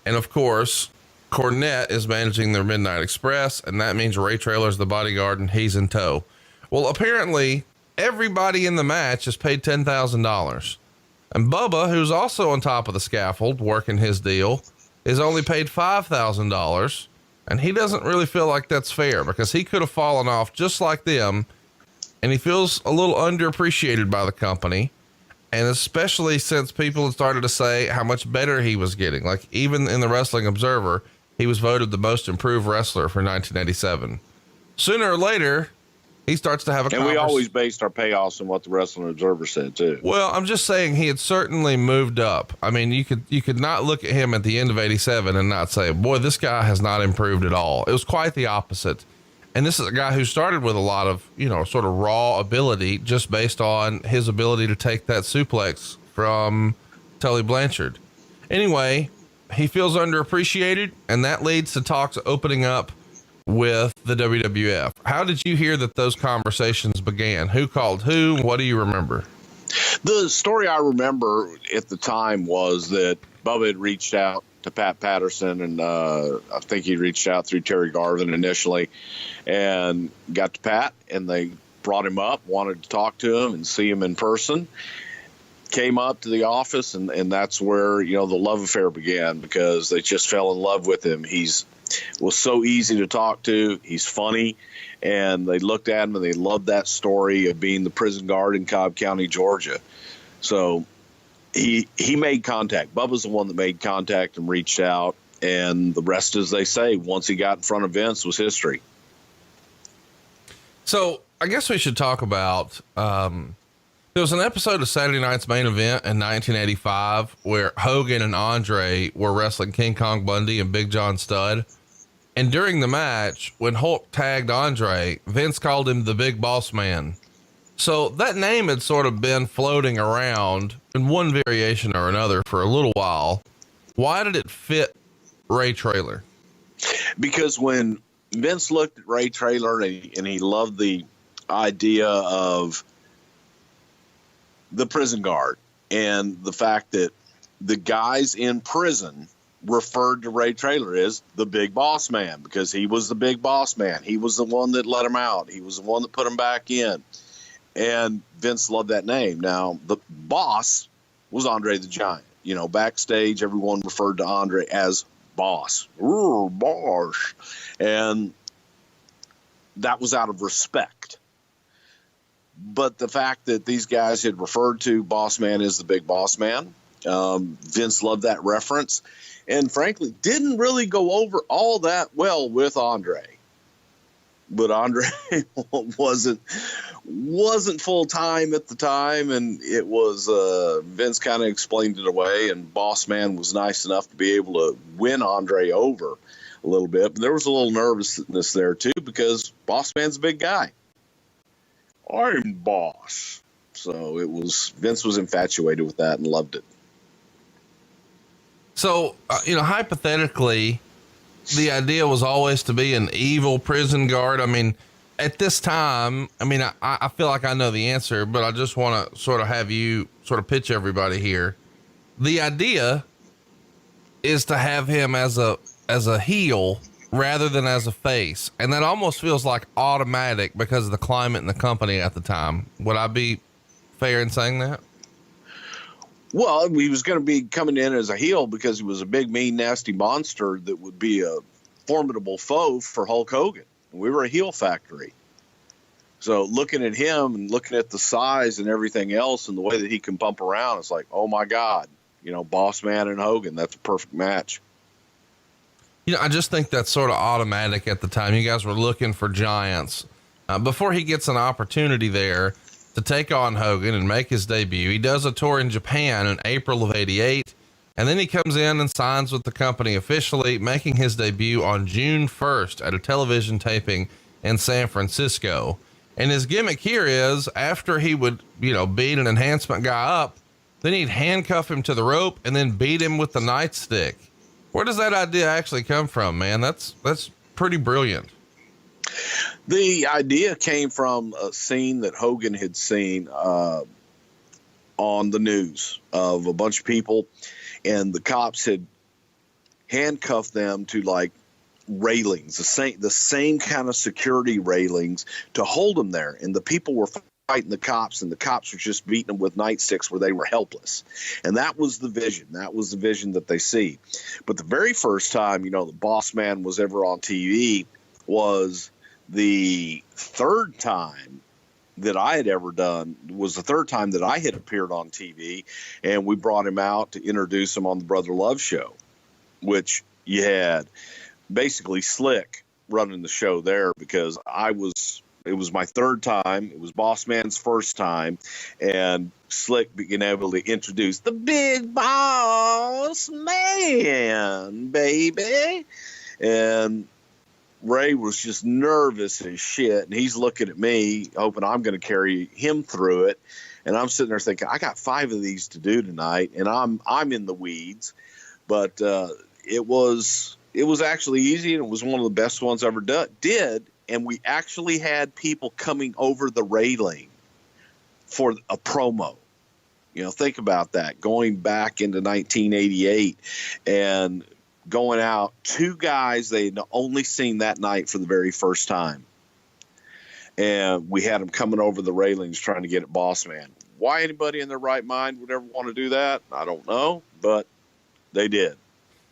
And of course, Cornette is managing their Midnight Express, and that means Ray Traylor's the bodyguard and he's in tow. Well, apparently everybody in the match is paid $10,000. And Bubba, who's also on top of the scaffold working his deal, is only paid $5,000. And he doesn't really feel like that's fair because he could have fallen off just like them. And he feels a little underappreciated by the company. And especially since people had started to say how much better he was getting. Like even in the Wrestling Observer, he was voted the most improved wrestler for 1987. Sooner or later, he starts to have a And we always based our payoffs on what the Wrestling Observer said too. Well, I'm just saying he had certainly moved up. I mean, you could not look at him at the end of 87 and not say, boy, this guy has not improved at all. It was quite the opposite. And this is a guy who started with a lot of, sort of raw ability just based on his ability to take that suplex from Tully Blanchard. Anyway, he feels underappreciated, and that leads to talks opening up with the WWF. How did you hear that those conversations began? Who called who? What do you remember? The story I remember at the time was that Bubba had reached out to Pat Patterson, and I think he reached out through Terry Garvin initially, and got to Pat, and they brought him up, wanted to talk to him and see him in person. Came up to the office, and that's where, the love affair began, because they just fell in love with him. Was so easy to talk to. He's funny, and they looked at him and they loved that story of being the prison guard in Cobb County, Georgia. So he made contact. Bubba's the one that made contact and reached out, and the rest, as they say, once he got in front of Vince, was history. So I guess we should talk about, there was an episode of Saturday Night's Main Event in 1985 where Hogan and Andre were wrestling King Kong Bundy and Big John Studd. And during the match, when Hulk tagged Andre, Vince called him the Big Boss Man. So that name had sort of been floating around in one variation or another for a little while. Why did it fit Ray Traylor? Because when Vince looked at Ray Traylor and he loved the idea of the prison guard and the fact that the guys in prison referred to Ray Traylor as the Big Boss Man, because he was the Big Boss Man. He was the one that let him out. He was the one that put him back in. And Vince loved that name. Now, the boss was Andre the Giant. Backstage, everyone referred to Andre as Boss. Ooh, Boss. And that was out of respect. But the fact that these guys had referred to Boss Man as the Big Boss Man, Vince loved that reference, and frankly didn't really go over all that well with Andre. But Andre wasn't full time at the time, and it was Vince kind of explained it away, and Boss Man was nice enough to be able to win Andre over a little bit. But there was a little nervousness there too, because Boss Man's a big guy. I'm boss. So Vince was infatuated with that and loved it. So, hypothetically, the idea was always to be an evil prison guard. I mean, at this time, I feel like I know the answer, but I just want to sort of have you sort of pitch everybody here. The idea is to have him as a heel rather than as a face. And that almost feels like automatic because of the climate in the company at the time. Would I be fair in saying that? Well, he was going to be coming in as a heel because he was a big, mean, nasty monster that would be a formidable foe for Hulk Hogan. We were a heel factory. So looking at him and looking at the size and everything else and the way that he can bump around, it's like, oh my God, Boss Man and Hogan, that's a perfect match. I just think that's sort of automatic at the time. You guys were looking for giants. Before he gets an opportunity there to take on Hogan and make his debut, he does a tour in Japan in April of '88. And then he comes in and signs with the company officially, making his debut on June 1st at a television taping in San Francisco. And his gimmick here is, after he would, beat an enhancement guy up, then he'd handcuff him to the rope and then beat him with the nightstick. Where does that idea actually come from, man? That's pretty brilliant. The idea came from a scene that Hogan had seen on the news of a bunch of people, and the cops had handcuffed them to like railings, the same kind of security railings to hold them there. And the people were fighting the cops, and the cops were just beating them with nightsticks where they were helpless. And that was the vision. That was the vision that they see. But the very first time, the Boss Man was ever on TV was the third time that I had ever done, was the third time that I had appeared on TV, and we brought him out to introduce him on the Brother Love show, which you had basically Slick running the show there, because it was my third time. It was Boss Man's first time, and Slick being able to introduce the Big Boss Man, baby. And Ray was just nervous as shit, and he's looking at me, hoping I'm going to carry him through it. And I'm sitting there thinking, I got 5 of these to do tonight, and I'm in the weeds. But it was actually easy, and it was one of the best ones I ever did. And we actually had people coming over the railing for a promo. Think about that. Going back into 1988 and going out, two guys they'd only seen that night for the very first time. And we had them coming over the railings trying to get at Bossman. Why anybody in their right mind would ever want to do that, I don't know, but they did.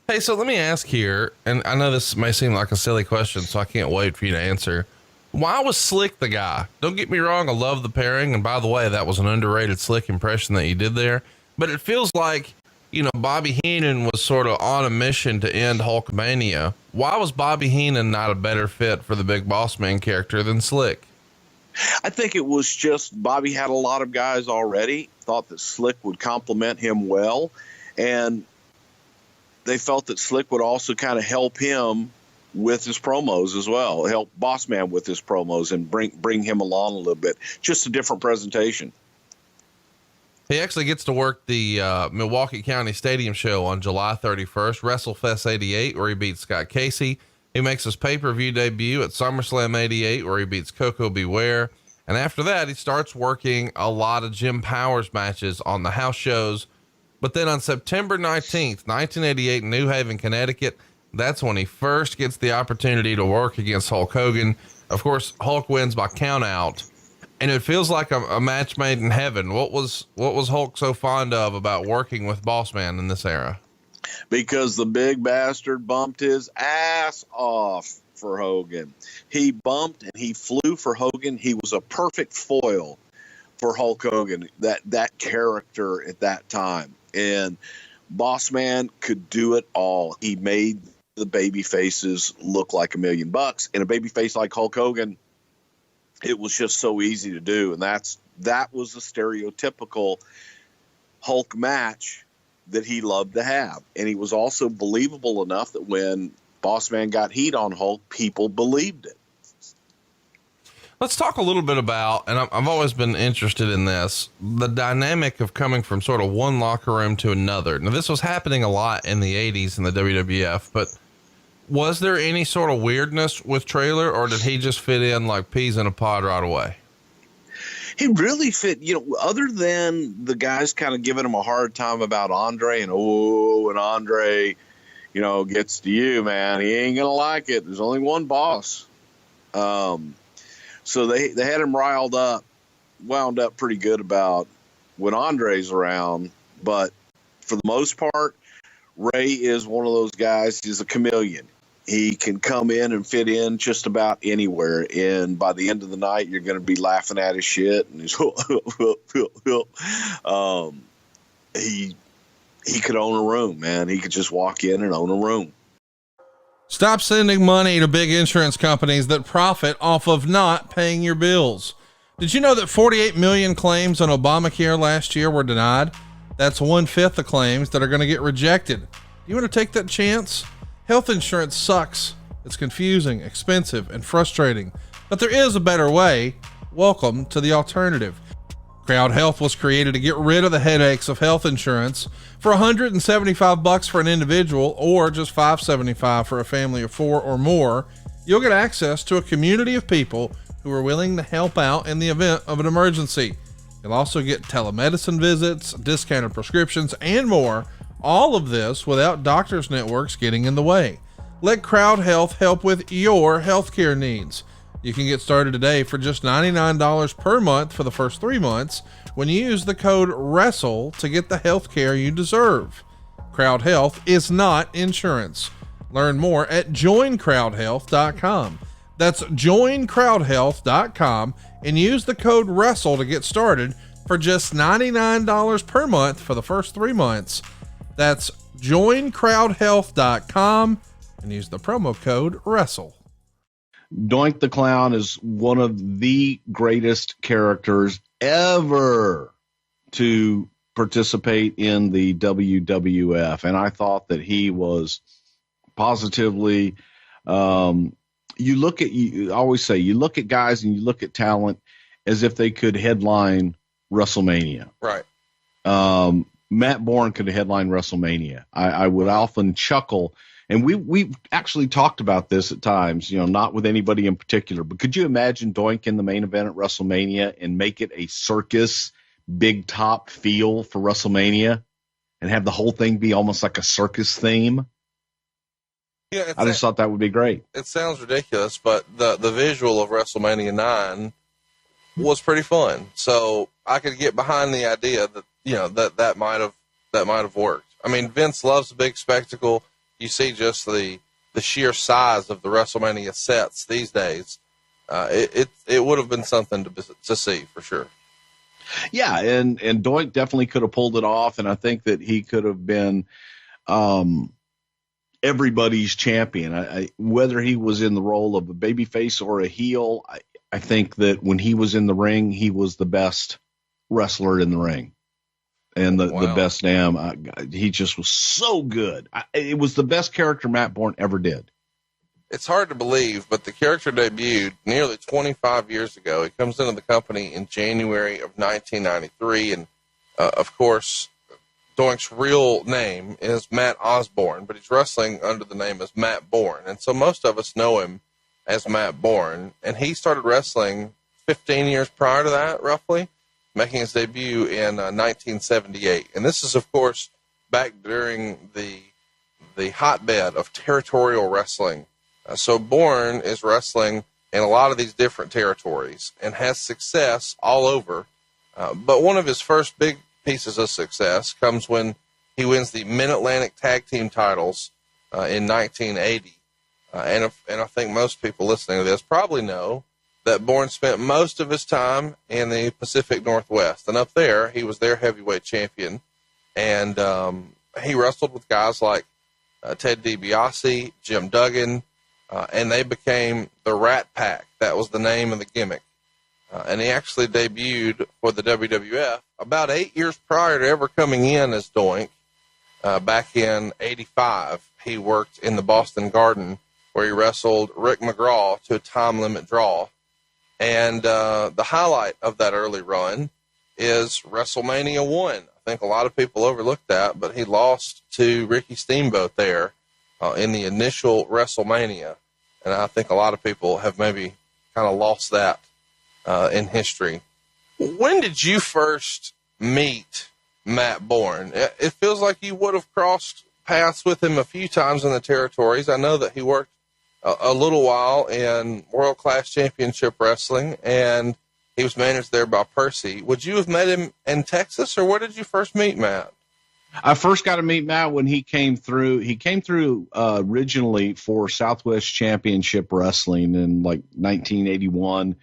Hey, so let me ask here, and I know this may seem like a silly question, so I can't wait for you to answer. Why was Slick the guy? Don't get me wrong, I love the pairing, and by the way, that was an underrated Slick impression that you did there. But it feels like, Bobby Heenan was sort of on a mission to end Hulkamania. Why was Bobby Heenan not a better fit for the Big Boss Man character than Slick? I think it was just Bobby had a lot of guys already, thought that Slick would complement him well, and they felt that Slick would also kind of help him with his promos as well, help Bossman with his promos and bring him along a little bit. Just a different presentation. He actually gets to work the Milwaukee County Stadium show on July 31st, WrestleFest 88, where he beats Scott Casey. He makes his pay-per-view debut at SummerSlam 88, where he beats Coco Beware. And after that, he starts working a lot of Jim Powers matches on the house shows. But then on September 19th, 1988 in New Haven, Connecticut, that's when he first gets the opportunity to work against Hulk Hogan. Of course, Hulk wins by count out, and it feels like a match made in heaven. What was Hulk so fond of about working with Bossman in this era? Because the big bastard bumped his ass off for Hogan. He bumped and he flew for Hogan. He was a perfect foil for Hulk Hogan, that character at that time. And Bossman could do it all. He made the baby faces look like $1 million, and a baby face like Hulk Hogan, it was just so easy to do. And that was a stereotypical Hulk match that he loved to have. And he was also believable enough that when Bossman got heat on Hulk, people believed it. Let's talk a little bit about, and I've always been interested in this, the dynamic of coming from sort of one locker room to another. Now, this was happening a lot in the 80s in the WWF, but was there any sort of weirdness with Trailer, or did he just fit in like peas in a pod right away? He really fit, other than the guys kind of giving him a hard time about Andre and Andre, gets to you, man, he ain't going to like it. There's only one boss. So they had him wound up pretty good about when Andre's around. But for the most part, Ray is one of those guys. He's a chameleon. He can come in and fit in just about anywhere. And by the end of the night, you're going to be laughing at his shit. And he's, he could own a room, man. He could just walk in and own a room. Stop sending money to big insurance companies that profit off of not paying your bills. Did you know that 48 million claims on Obamacare last year were denied? That's 1/5 of claims that are going to get rejected. Do you want to take that chance? Health insurance sucks. It's confusing, expensive, and frustrating, but there is a better way. Welcome to the alternative. Crowd Health was created to get rid of the headaches of health insurance. For $175 for an individual, or just $575 for a family of 4 or more, you'll get access to a community of people who are willing to help out in the event of an emergency. You'll also get telemedicine visits, discounted prescriptions, and more. All of this without doctors' networks getting in the way. Let Crowd Health help with your healthcare needs. You can get started today for just $99 per month for the first 3 months when you use the code WRESTLE to get the health care you deserve. Crowd Health is not insurance. Learn more at joincrowdhealth.com. That's joincrowdhealth.com and use the code WRESTLE to get started for just $99 per month for the first 3 months. That's joincrowdhealth.com and use the promo code WRESTLE. Doink the Clown is one of the greatest characters ever to participate in the WWF. And I thought that he was positively, I always say, you look at guys and you look at talent as if they could headline WrestleMania. Right. Matt Bourne could headline WrestleMania. I would often chuckle. And we've actually talked about this at times, not with anybody in particular, but could you imagine Doink in the main event at WrestleMania and make it a circus big top feel for WrestleMania and have the whole thing be almost like a circus theme. Yeah, I just thought that would be great. It sounds ridiculous, but the visual of WrestleMania 9 was pretty fun. So I could get behind the idea that, you know, that might have worked. I mean, Vince loves a big spectacle. You see just the sheer size of the WrestleMania sets these days. It would have been something to see for sure. Yeah, and Doink definitely could have pulled it off, and I think that he could have been everybody's champion. Whether he was in the role of a babyface or a heel, I think that when he was in the ring, he was the best wrestler in the ring. And the best damn, he just was so good. It was the best character Matt Bourne ever did. It's hard to believe, but the character debuted nearly 25 years ago. He comes into the company in January of 1993. And, of course, Doink's real name is Matt Osborne, but he's wrestling under the name as Matt Bourne. And so most of us know him as Matt Bourne. And he started wrestling 15 years prior to that, roughly, making his debut in 1978. And this is, of course, back during the hotbed of territorial wrestling. So Bourne is wrestling in a lot of these different territories and has success all over. But one of his first big pieces of success comes when he wins the Mid-Atlantic Tag Team titles in 1980. And I think most people listening to this probably know that Bourne spent most of his time in the Pacific Northwest. And up there, he was their heavyweight champion. And he wrestled with guys like Ted DiBiase, Jim Duggan, and they became the Rat Pack. That was the name of the gimmick. And he actually debuted for the WWF about 8 years prior to ever coming in as Doink. Back in 85, he worked in the Boston Garden where he wrestled Rick McGraw to a time limit draw. And the highlight of that early run is WrestleMania 1. I think a lot of people overlooked that, but he lost to Ricky Steamboat there in the initial WrestleMania. And I think a lot of people have maybe kind of lost that in history. When did you first meet Matt Bourne? It feels like you would have crossed paths with him a few times in the territories. I know that he worked a little while in World Class Championship Wrestling, and he was managed there by Percy. Would you have met him in Texas, or where did you first meet Matt? I first got to meet Matt when he came through. He came through originally for Southwest Championship Wrestling in like 1981,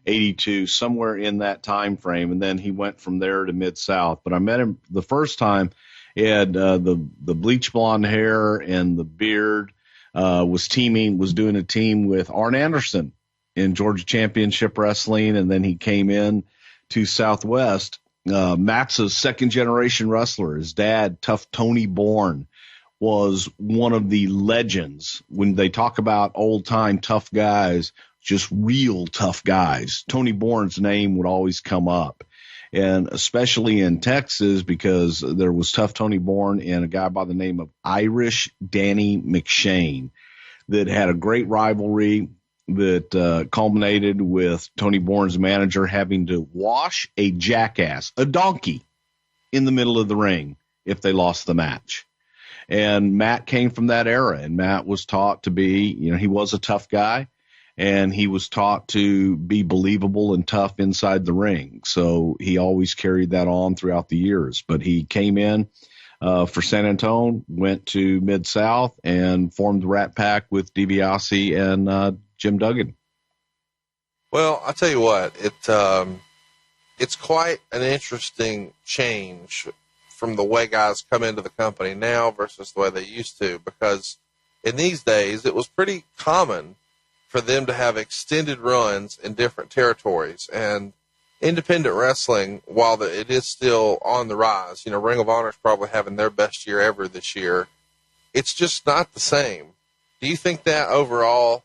82, somewhere in that time frame, and then he went from there to Mid-South. But I met him the first time. He had the bleach blonde hair and the beard. Was doing a team with Arn Anderson in Georgia Championship Wrestling, and then he came in to Southwest. Matt's a second-generation wrestler. His dad, Tough Tony Bourne, was one of the legends. When they talk about old-time tough guys, just real tough guys, Tony Bourne's name would always come up. And especially in Texas, because there was Tough Tony Bourne and a guy by the name of Irish Danny McShane that had a great rivalry that culminated with Tony Bourne's manager having to wash a jackass, a donkey, in the middle of the ring if they lost the match. And Matt came from that era, and Matt was taught to be, he was a tough guy, and he was taught to be believable and tough inside the ring. So he always carried that on throughout the years. But he came in for San Antonio, went to Mid-South, and formed the Rat Pack with DiBiase and Jim Duggan. Well, I'll tell you what, it's quite an interesting change from the way guys come into the company now versus the way they used to, because in these days it was pretty common for them to have extended runs in different territories. And independent wrestling, while it is still on the rise, Ring of Honor is probably having their best year ever this year. It's just not the same. Do you think that overall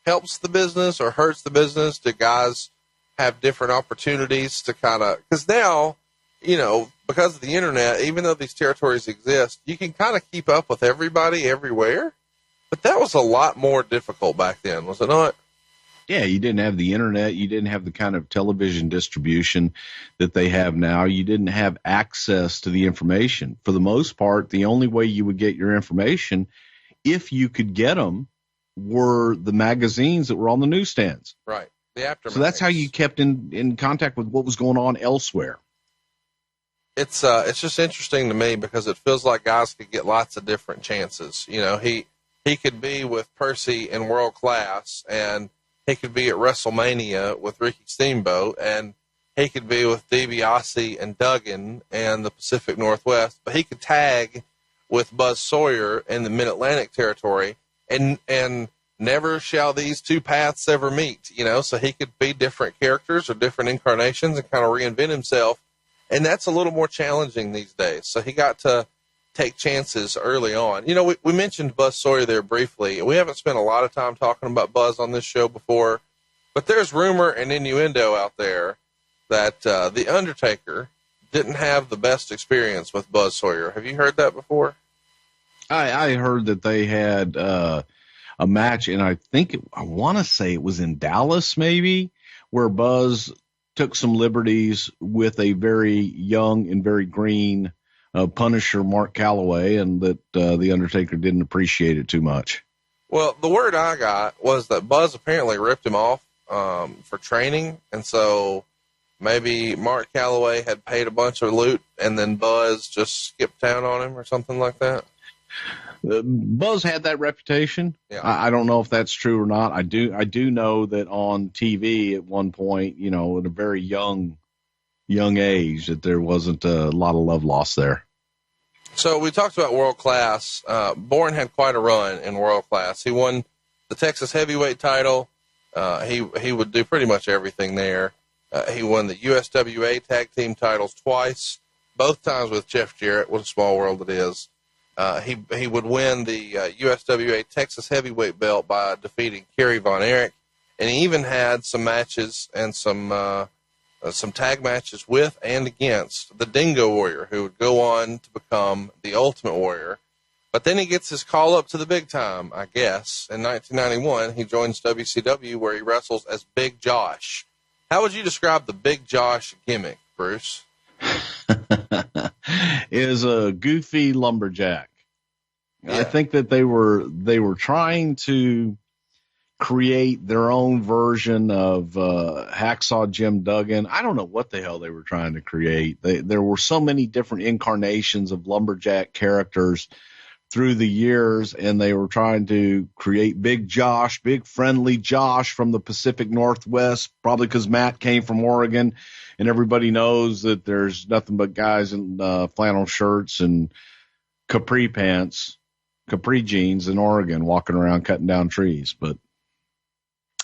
helps the business or hurts the business? Do guys have different opportunities to because now, because of the internet, even though these territories exist, you can kind of keep up with everybody everywhere. But that was a lot more difficult back then, was it not? Yeah, you didn't have the internet. You didn't have the kind of television distribution that they have now. You didn't have access to the information. For the most part, the only way you would get your information, if you could get them, were the magazines that were on the newsstands. Right. The aftermath. So that's how you kept in contact with what was going on elsewhere. It's just interesting to me because it feels like guys could get lots of different chances. You know, he could be with Percy in World Class, and he could be at WrestleMania with Ricky Steamboat, and he could be with DiBiase and Duggan and the Pacific Northwest, but he could tag with Buzz Sawyer in the Mid-Atlantic territory, and never shall these two paths ever meet, you know, so he could be different characters or different incarnations and kind of reinvent himself, and that's a little more challenging these days, so he got to take chances early on. You know, we mentioned Buzz Sawyer there briefly. We haven't spent a lot of time talking about Buzz on this show before, but there's rumor and innuendo out there that The Undertaker didn't have the best experience with Buzz Sawyer. Have you heard that before? I heard that they had a match, and I want to say it was in Dallas maybe, where Buzz took some liberties with a very young and very green Punisher Mark Calloway, and that the Undertaker didn't appreciate it too much. Well, the word I got was that Buzz apparently ripped him off for training, and so maybe Mark Calloway had paid a bunch of loot, and then Buzz just skipped town on him or something like that. Buzz had that reputation. Yeah. I don't know if that's true or not. I do know that on TV at one point, you know, at a very young age, that there wasn't a lot of love lost there. So we talked about World Class. Bourne had quite a run in World Class. He won the Texas Heavyweight title. He would do pretty much everything there. He won the USWA Tag Team titles twice, both times with Jeff Jarrett. What a small world it is. He would win the USWA Texas Heavyweight belt by defeating Kerry Von Erich, and he even had some matches and some tag matches with and against the Dingo Warrior, who would go on to become the Ultimate Warrior. But then he gets his call up to the big time, I guess. In 1991, he joins WCW, where he wrestles as Big Josh. How would you describe the Big Josh gimmick, Bruce? Is a goofy lumberjack. Yeah. I think that they were trying to create their own version of Hacksaw Jim Duggan. I don't know what the hell they were trying to create. There were so many different incarnations of lumberjack characters through the years, and they were trying to create Big Josh, big friendly Josh from the Pacific Northwest, probably because Matt came from Oregon, and everybody knows that there's nothing but guys in flannel shirts and capri pants, capri jeans in Oregon walking around cutting down trees. But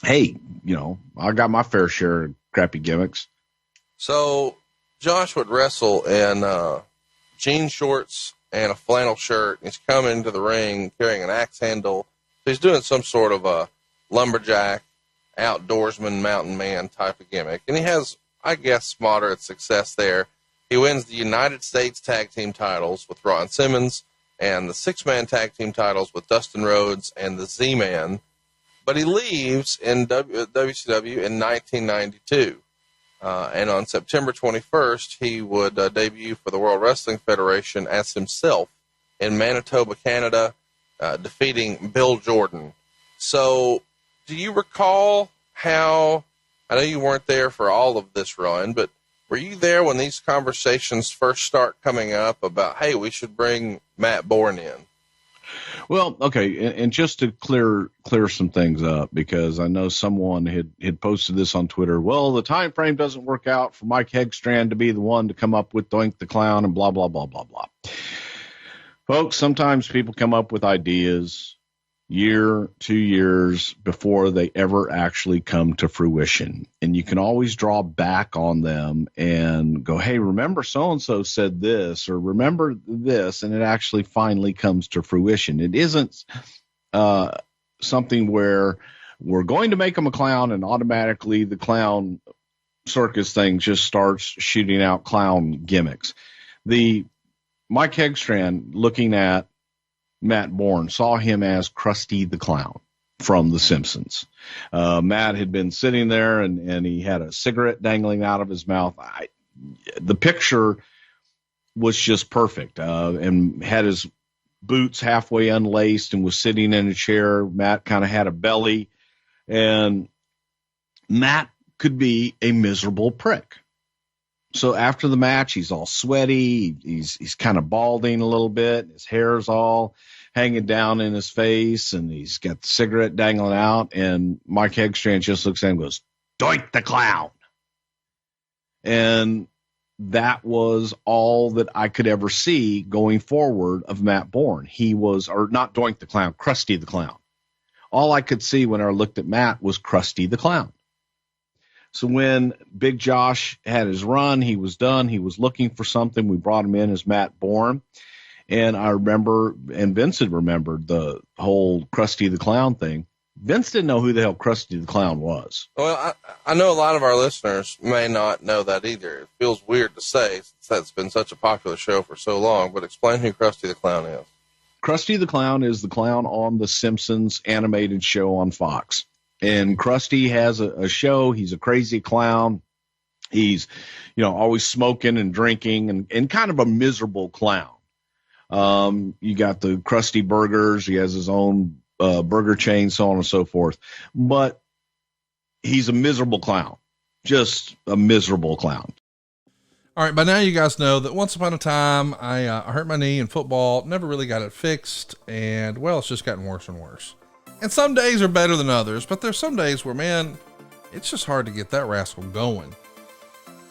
hey, you know, I got my fair share of crappy gimmicks. So Josh would wrestle in jean shorts and a flannel shirt. He's coming to the ring carrying an axe handle. So he's doing some sort of a lumberjack, outdoorsman, mountain man type of gimmick. And he has, I guess, moderate success there. He wins the United States Tag Team titles with Ron Simmons and the six-man tag team titles with Dustin Rhodes and the Z-Man. But he leaves in WCW in 1992. And on September 21st, he would debut for the World Wrestling Federation as himself in Manitoba, Canada, defeating Bill Jordan. So do you recall how, I know you weren't there for all of this run, but were you there when these conversations first start coming up about, hey, we should bring Matt Bourne in? Well, okay, and just to clear some things up, because I know someone had posted this on Twitter. Well, the time frame doesn't work out for Mike Hegstrand to be the one to come up with Doink the Clown and blah, blah, blah, blah, blah. Folks, sometimes people come up with ideas year, 2 years before they ever actually come to fruition. And you can always draw back on them and go, hey, remember so-and-so said this, or remember this, and it actually finally comes to fruition. It isn't something where we're going to make him a clown and automatically the clown circus thing just starts shooting out clown gimmicks. The Mike Hegstrand, looking at Matt Bourne, saw him as Krusty the Clown. from The Simpsons. Matt had been sitting there and he had a cigarette dangling out of his mouth. The picture was just perfect, and had his boots halfway unlaced and was sitting in a chair. Matt kind of had a belly, and Matt could be a miserable prick. So after the match, he's all sweaty. He's kind of balding a little bit. His hair's all hanging down in his face, and he's got the cigarette dangling out. And Mike Hegstrand just looks at him and goes, "Doink the clown." And that was all that I could ever see going forward of Matt Bourne. He was, or not Doink the Clown, Krusty the Clown. All I could see when I looked at Matt was Krusty the Clown. So when Big Josh had his run, he was done. He was looking for something. We brought him in as Matt Bourne. And I remember, and Vince had remembered the whole Krusty the Clown thing. Vince didn't know who the hell Krusty the Clown was. Well, I know a lot of our listeners may not know that either. It feels weird to say since that's been such a popular show for so long, but explain who Krusty the Clown is. Krusty the Clown is the clown on the Simpsons animated show on Fox. And Krusty has a show. He's a crazy clown. He's, always smoking and drinking and kind of a miserable clown. You got the Krusty Burgers. He has his own burger chain, so on and so forth. But he's a miserable clown, just a miserable clown. All right, by now you guys know that once upon a time I hurt my knee in football, never really got it fixed, and well, it's just gotten worse and worse. And some days are better than others, but there's some days where, man, it's just hard to get that rascal going.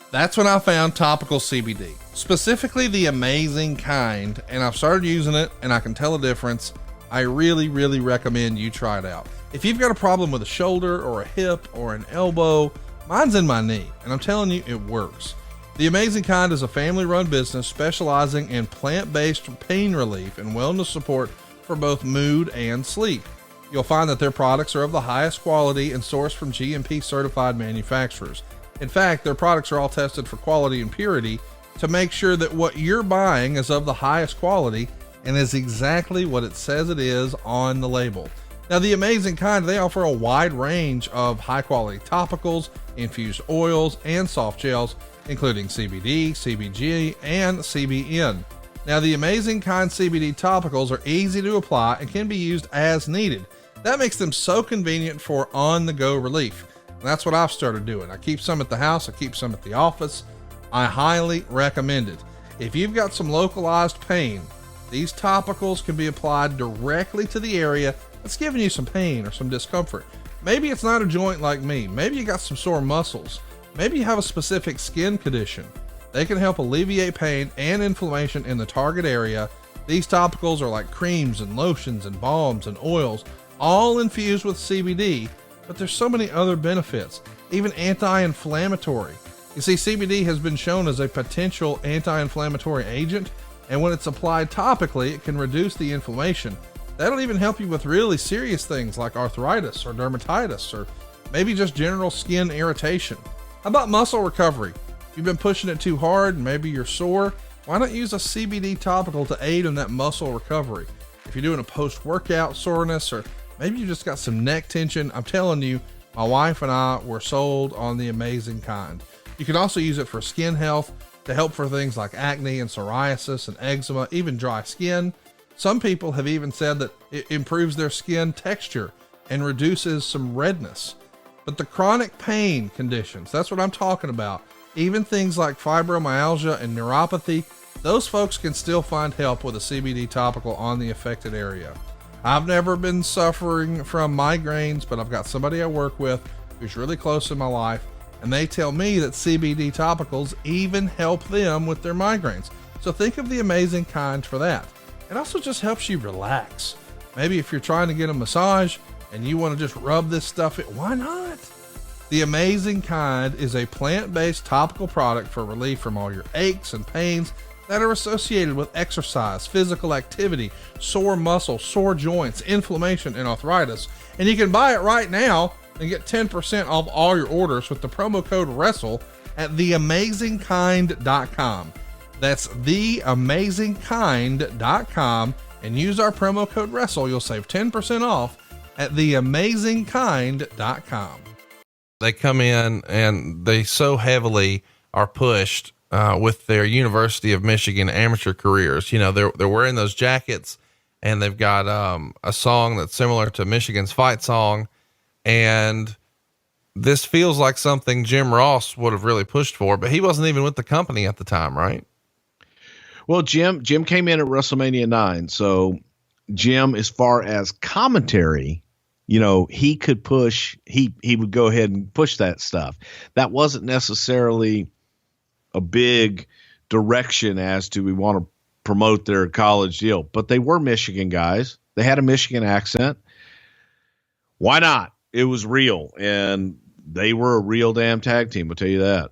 That's when I found topical CBD, specifically the amazing kind, and I've started using it and I can tell a difference. I really, really recommend you try it out. If you've got a problem with a shoulder or a hip or an elbow, mine's in my knee, and I'm telling you, it works. The Amazing Kind is a family-run business specializing in plant-based pain relief and wellness support for both mood and sleep. You'll find that their products are of the highest quality and sourced from GMP-certified manufacturers. In fact, their products are all tested for quality and purity to make sure that what you're buying is of the highest quality and is exactly what it says it is on the label. Now, the Amazing Kind, they offer a wide range of high-quality topicals, infused oils, and soft gels, including CBD, CBG, and CBN. Now, the Amazing Kind CBD topicals are easy to apply and can be used as needed. That makes them so convenient for on-the-go relief. And that's what I've started doing. I keep some at the house. I keep some at the office. I highly recommend it. If you've got some localized pain, these topicals can be applied directly to the area that's giving you some pain or some discomfort. Maybe it's not a joint like me. Maybe you got some sore muscles. Maybe you have a specific skin condition. They can help alleviate pain and inflammation in the target area. These topicals are like creams and lotions and balms and oils, all infused with CBD, but there's so many other benefits, even anti-inflammatory. You see, CBD has been shown as a potential anti-inflammatory agent, and when it's applied topically, it can reduce the inflammation. That'll even help you with really serious things like arthritis or dermatitis, or maybe just general skin irritation. How about muscle recovery? If you've been pushing it too hard and maybe you're sore, why not use a CBD topical to aid in that muscle recovery? If you're doing a post-workout soreness, or maybe you just got some neck tension, I'm telling you, my wife and I were sold on the Amazing Kind. You can also use it for skin health to help for things like acne and psoriasis and eczema, even dry skin. Some people have even said that it improves their skin texture and reduces some redness. But the chronic pain conditions, that's what I'm talking about. Even things like fibromyalgia and neuropathy, those folks can still find help with a CBD topical on the affected area. I've never been suffering from migraines, but I've got somebody I work with who's really close in my life, and they tell me that CBD topicals even help them with their migraines. So think of the Amazing Kind for that. It also just helps you relax. Maybe if you're trying to get a massage and you want to just rub this stuff in, why not? The Amazing Kind is a plant-based topical product for relief from all your aches and pains that are associated with exercise, physical activity, sore muscles, sore joints, inflammation, and arthritis. And you can buy it right now and get 10% off all your orders with the promo code WRESTLE at theamazingkind.com. That's theamazingkind.com, and use our promo code WRESTLE. You'll save 10% off at theamazingkind.com. They come in and they so heavily are pushed with their University of Michigan amateur careers. You know, they're wearing those jackets and they've got a song that's similar to Michigan's fight song. And this feels like something Jim Ross would have really pushed for, but he wasn't even with the company at the time, right? Well, Jim came in at WrestleMania 9. So Jim, as far as commentary, you know, he could push, he would go ahead and push that stuff. That wasn't necessarily a big direction as to we want to promote their college deal, but they were Michigan guys. They had a Michigan accent. Why not? It was real, and they were a real damn tag team. I'll tell you that.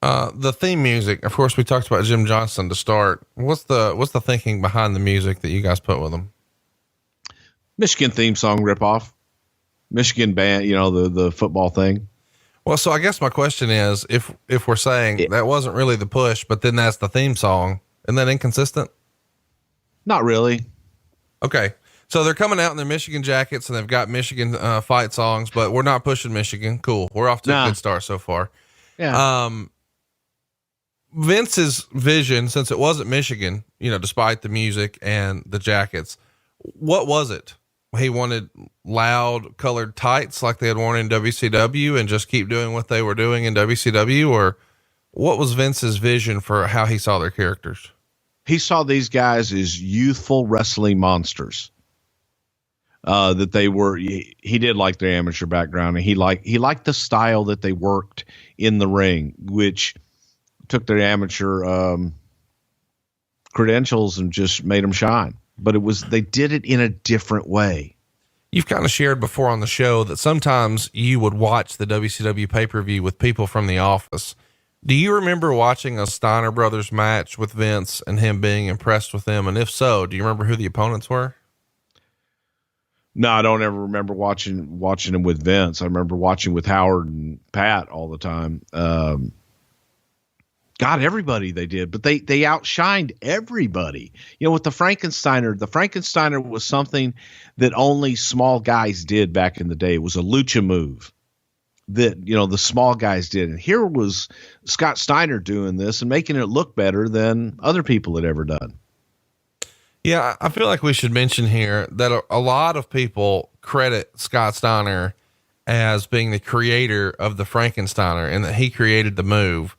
The theme music, of course, we talked about Jim Johnston to start. What's the thinking behind the music that you guys put with them? Michigan theme song ripoff. Michigan band, you know, the football thing. Well, so I guess my question is, if we're saying that wasn't really the push, but then that's the theme song, isn't that inconsistent? Not really. Okay. So they're coming out in their Michigan jackets and they've got Michigan fight songs, but we're not pushing Michigan. Cool. We're off to a good start so far. Yeah. Vince's vision, since it wasn't Michigan, you know, despite the music and the jackets, what was it? He wanted loud colored tights like they had worn in WCW and just keep doing what they were doing in WCW, or what was Vince's vision for how he saw their characters? He saw these guys as youthful wrestling monsters. That they were, he did like their amateur background, and he liked the style that they worked in the ring, which took their amateur credentials and just made them shine. But they did it in a different way. You've kind of shared before on the show that sometimes you would watch the WCW pay-per-view with people from the office. Do you remember watching a Steiner Brothers match with Vince and him being impressed with them? And if so, do you remember who the opponents were? No, I don't ever remember watching them with Vince. I remember watching with Howard and Pat all the time. God, everybody they did, but they outshined everybody. You know, with the Frankensteiner was something that only small guys did back in the day. It was a lucha move that, you know, the small guys did. And here was Scott Steiner doing this and making it look better than other people had ever done. Yeah, I feel like we should mention here that a lot of people credit Scott Steiner as being the creator of the Frankensteiner and that he created the move.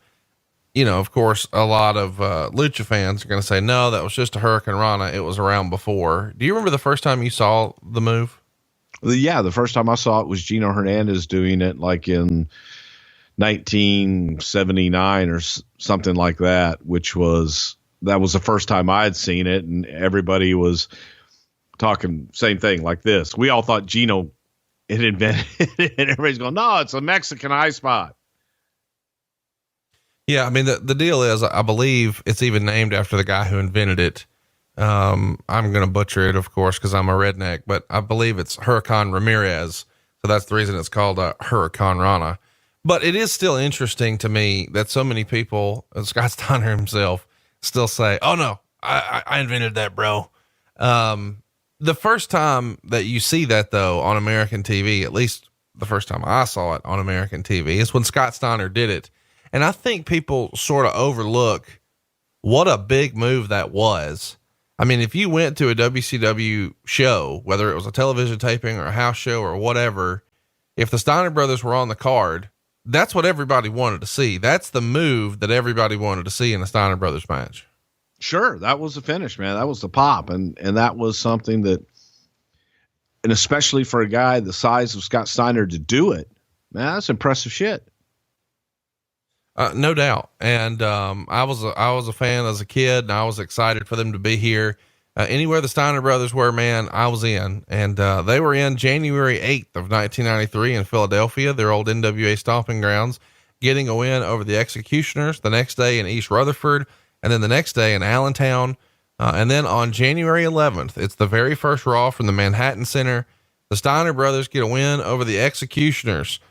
You know, of course, a lot of lucha fans are going to say, no, that was just a Hurricane Rana. It was around before. Do you remember the first time you saw the move? Yeah, the first time I saw it was Gino Hernandez doing it like in 1979 or something like that, that was the first time I had seen it, and everybody was talking same thing like this. We all thought Gino had invented it, and everybody's going, no, it's a Mexican high spot. Yeah, I mean, the deal is, I believe it's even named after the guy who invented it. I'm going to butcher it, of course, because I'm a redneck, but I believe it's Hurricane Ramirez. So that's the reason it's called Hurricane Rana. But it is still interesting to me that so many people, Scott Steiner himself, still say, oh no, I invented that, bro. The first time that you see that though on American TV, at least the first time I saw it on American TV, is when Scott Steiner did it. And I think people sort of overlook what a big move that was. I mean, if you went to a WCW show, whether it was a television taping or a house show or whatever, if the Steiner brothers were on the card, that's what everybody wanted to see. That's the move that everybody wanted to see in a Steiner brothers match. Sure. That was the finish, man. That was the pop. And that was something that, and especially for a guy the size of Scott Steiner to do it, man, that's impressive shit. No doubt. And, I was a fan as a kid, and I was excited for them to be here. Anywhere the Steiner brothers were, man, I was in, and, they were in January 8th of 1993 in Philadelphia, their old NWA stomping grounds, getting a win over the Executioners the next day in East Rutherford. And then the next day in Allentown. And then on January 11th, it's the very first Raw from the Manhattan Center. The Steiner brothers get a win over the Executioners.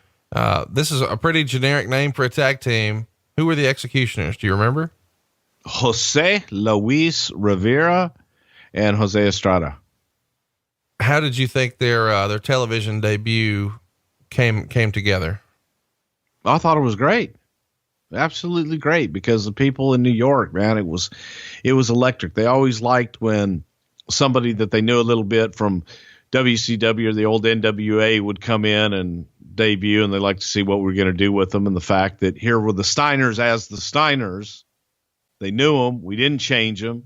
This is a pretty generic name for a tag team. Who were the Executioners? Do you remember? Jose Luis Rivera and Jose Estrada. How did you think their television debut came together? I thought it was great. Absolutely great, because the people in New York, man, it was electric. They always liked when somebody that they knew a little bit from WCW or the old NWA would come in and debut, and they like to see what we're going to do with them. And the fact that here were the Steiners as the Steiners, they knew them. We didn't change them.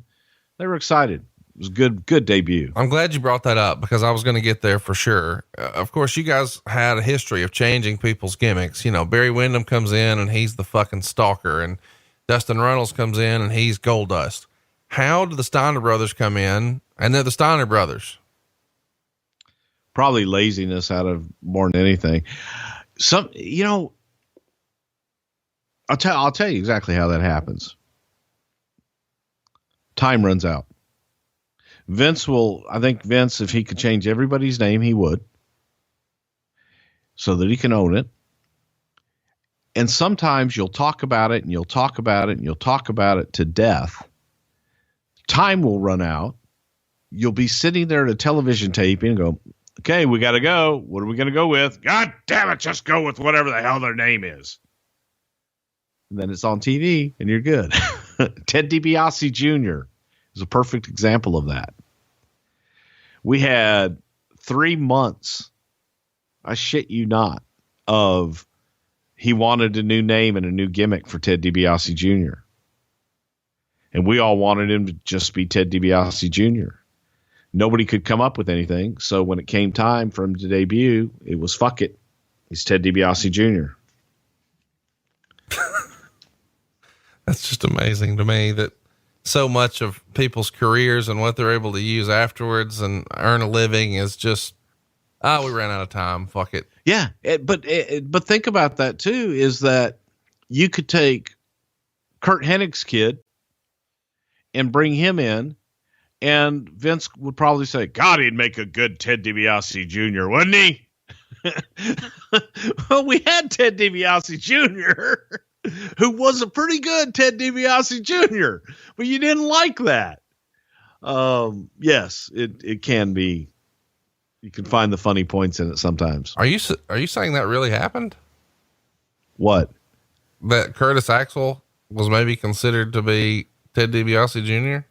They were excited. It was a good debut. I'm glad you brought that up, because I was going to get there for sure. Of course, you guys had a history of changing people's gimmicks. You know, Barry Windham comes in and he's the fucking stalker, and Dustin Runnels comes in and he's Goldust. How did the Steiner brothers come in and they're the Steiner brothers? Probably laziness out of more than anything. I'll tell you exactly how that happens. Time runs out. I think Vince, if he could change everybody's name, he would, so that he can own it. And sometimes you'll talk about it and you'll talk about it and you'll talk about it to death. Time will run out. You'll be sitting there at a television taping and go, okay, we got to go. What are we going to go with? God damn it, just go with whatever the hell their name is. And then it's on TV and you're good. Ted DiBiase Jr. is a perfect example of that. We had 3 months, I shit you not, of he wanted a new name and a new gimmick for Ted DiBiase Jr. And we all wanted him to just be Ted DiBiase Jr. Nobody could come up with anything. So when it came time for him to debut, it was fuck it. He's Ted DiBiase Jr. That's just amazing to me that so much of people's careers and what they're able to use afterwards and earn a living is just, we ran out of time. Fuck it. Yeah. But think about that too, is that you could take Kurt Hennig's kid and bring him in, and Vince would probably say, God, he'd make a good Ted DiBiase Jr., wouldn't he? Well, we had Ted DiBiase Jr., who was a pretty good Ted DiBiase Jr., but you didn't like that. Yes, it can be. You can find the funny points in it sometimes. Are you saying that really happened? What? That Curtis Axel was maybe considered to be Ted DiBiase Jr.?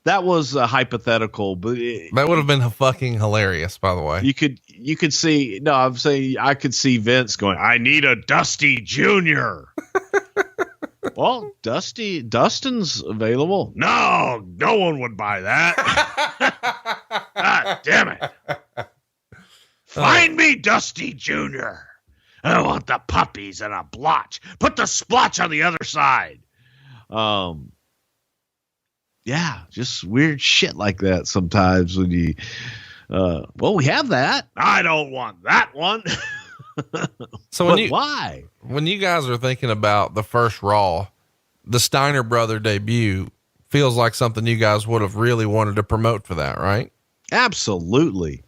That was a hypothetical, but that would have been fucking hilarious, by the way. You could see, no, I'm saying I could see Vince going, I need a Dusty Jr. Well, Dustin's available. No one would buy that. God damn it. Find me Dusty Jr. I want the puppies and a blotch. Put the splotch on the other side. Yeah, just weird shit like that sometimes when you, well, we have that. I don't want that one. So why? When you guys are thinking about the first Raw, the Steiner brother debut feels like something you guys would have really wanted to promote for that, right? Absolutely.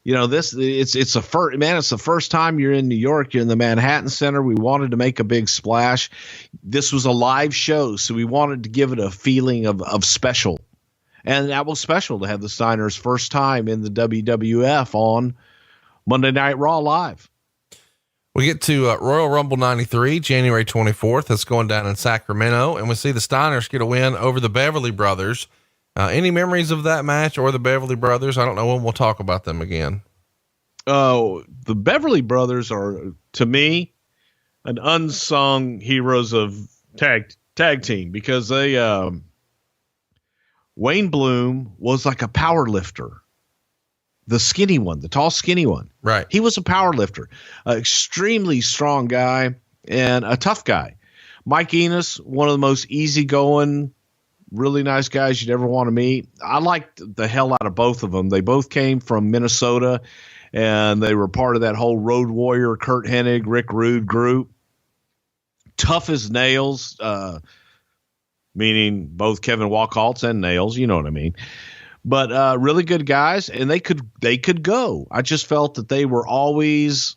You know, it's the first time you're in New York. You're in the Manhattan Center. We wanted to make a big splash. This was a live show, so we wanted to give it a feeling of special. And that was special to have the Steiners' first time in the WWF on Monday Night Raw live. We get to Royal Rumble 93, January 24th. It's going down in Sacramento, and we see the Steiners get a win over the Beverly Brothers. Any memories of that match or the Beverly Brothers? I don't know when we'll talk about them again. Oh, the Beverly Brothers are, to me, an unsung heroes of tag team, because they, Wayne Bloom was like a power lifter. The skinny one, the tall, skinny one. Right. He was a power lifter, an extremely strong guy and a tough guy. Mike Enos, one of the most easygoing, really nice guys you'd ever want to meet. I liked the hell out of both of them. They both came from Minnesota, and they were part of that whole Road Warrior, Kurt Hennig, Rick Rude group. Tough as nails, meaning both Kevin Walkhalts and Nails, you know what I mean. But really good guys, and they could go. I just felt that they were always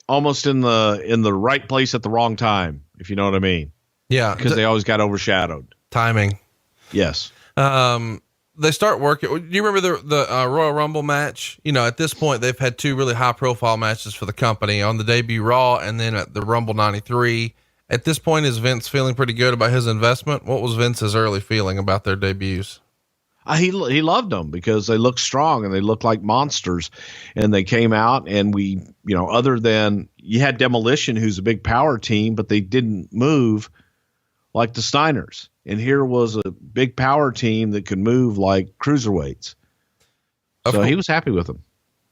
almost in the right place at the wrong time, if you know what I mean. Yeah, because they always got overshadowed. Timing. Yes. they start working. Do you remember the Royal Rumble match? You know, at this point, they've had two really high profile matches for the company on the debut Raw and then at the Rumble 93. At this point, is Vince feeling pretty good about his investment? What was Vince's early feeling about their debuts? He loved them because they looked strong and they looked like monsters, and they came out and we, you know, other than you had Demolition, who's a big power team, but they didn't move like the Steiners. And here was a big power team that could move like cruiserweights. So he was happy with them.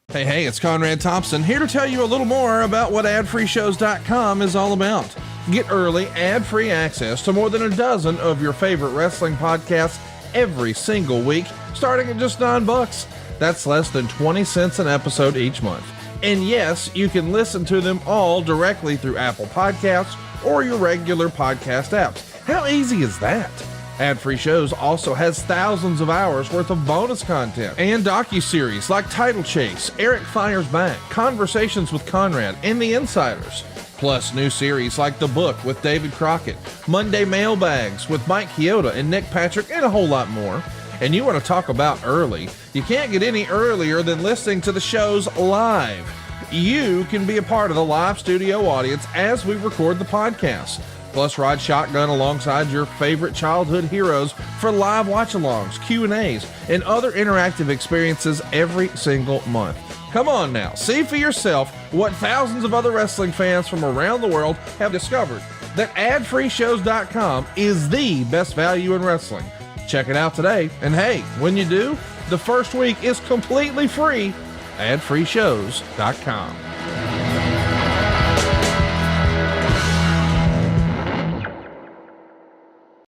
Hey, it's Conrad Thompson here to tell you a little more about what AdFreeShows.com is all about. Get early, ad-free access to more than a dozen of your favorite wrestling podcasts every single week, starting at just $9. That's less than 20 cents an episode each month. And yes, you can listen to them all directly through Apple Podcasts or your regular podcast apps. How easy is that? Ad-free shows also has thousands of hours worth of bonus content and docuseries like Title Chase, Eric Fires Back, Conversations with Conrad, and The Insiders. Plus new series like The Book with David Crockett, Monday Mailbags with Mike Chioda and Nick Patrick, and a whole lot more. And you want to talk about early? You can't get any earlier than listening to the shows live. You can be a part of the live studio audience as we record the podcast. Plus, ride shotgun alongside your favorite childhood heroes for live watch-alongs, Q&As, and other interactive experiences every single month. Come on now, see for yourself what thousands of other wrestling fans from around the world have discovered, that AdFreeShows.com is the best value in wrestling. Check it out today, and hey, when you do, the first week is completely free. AdFreeShows.com.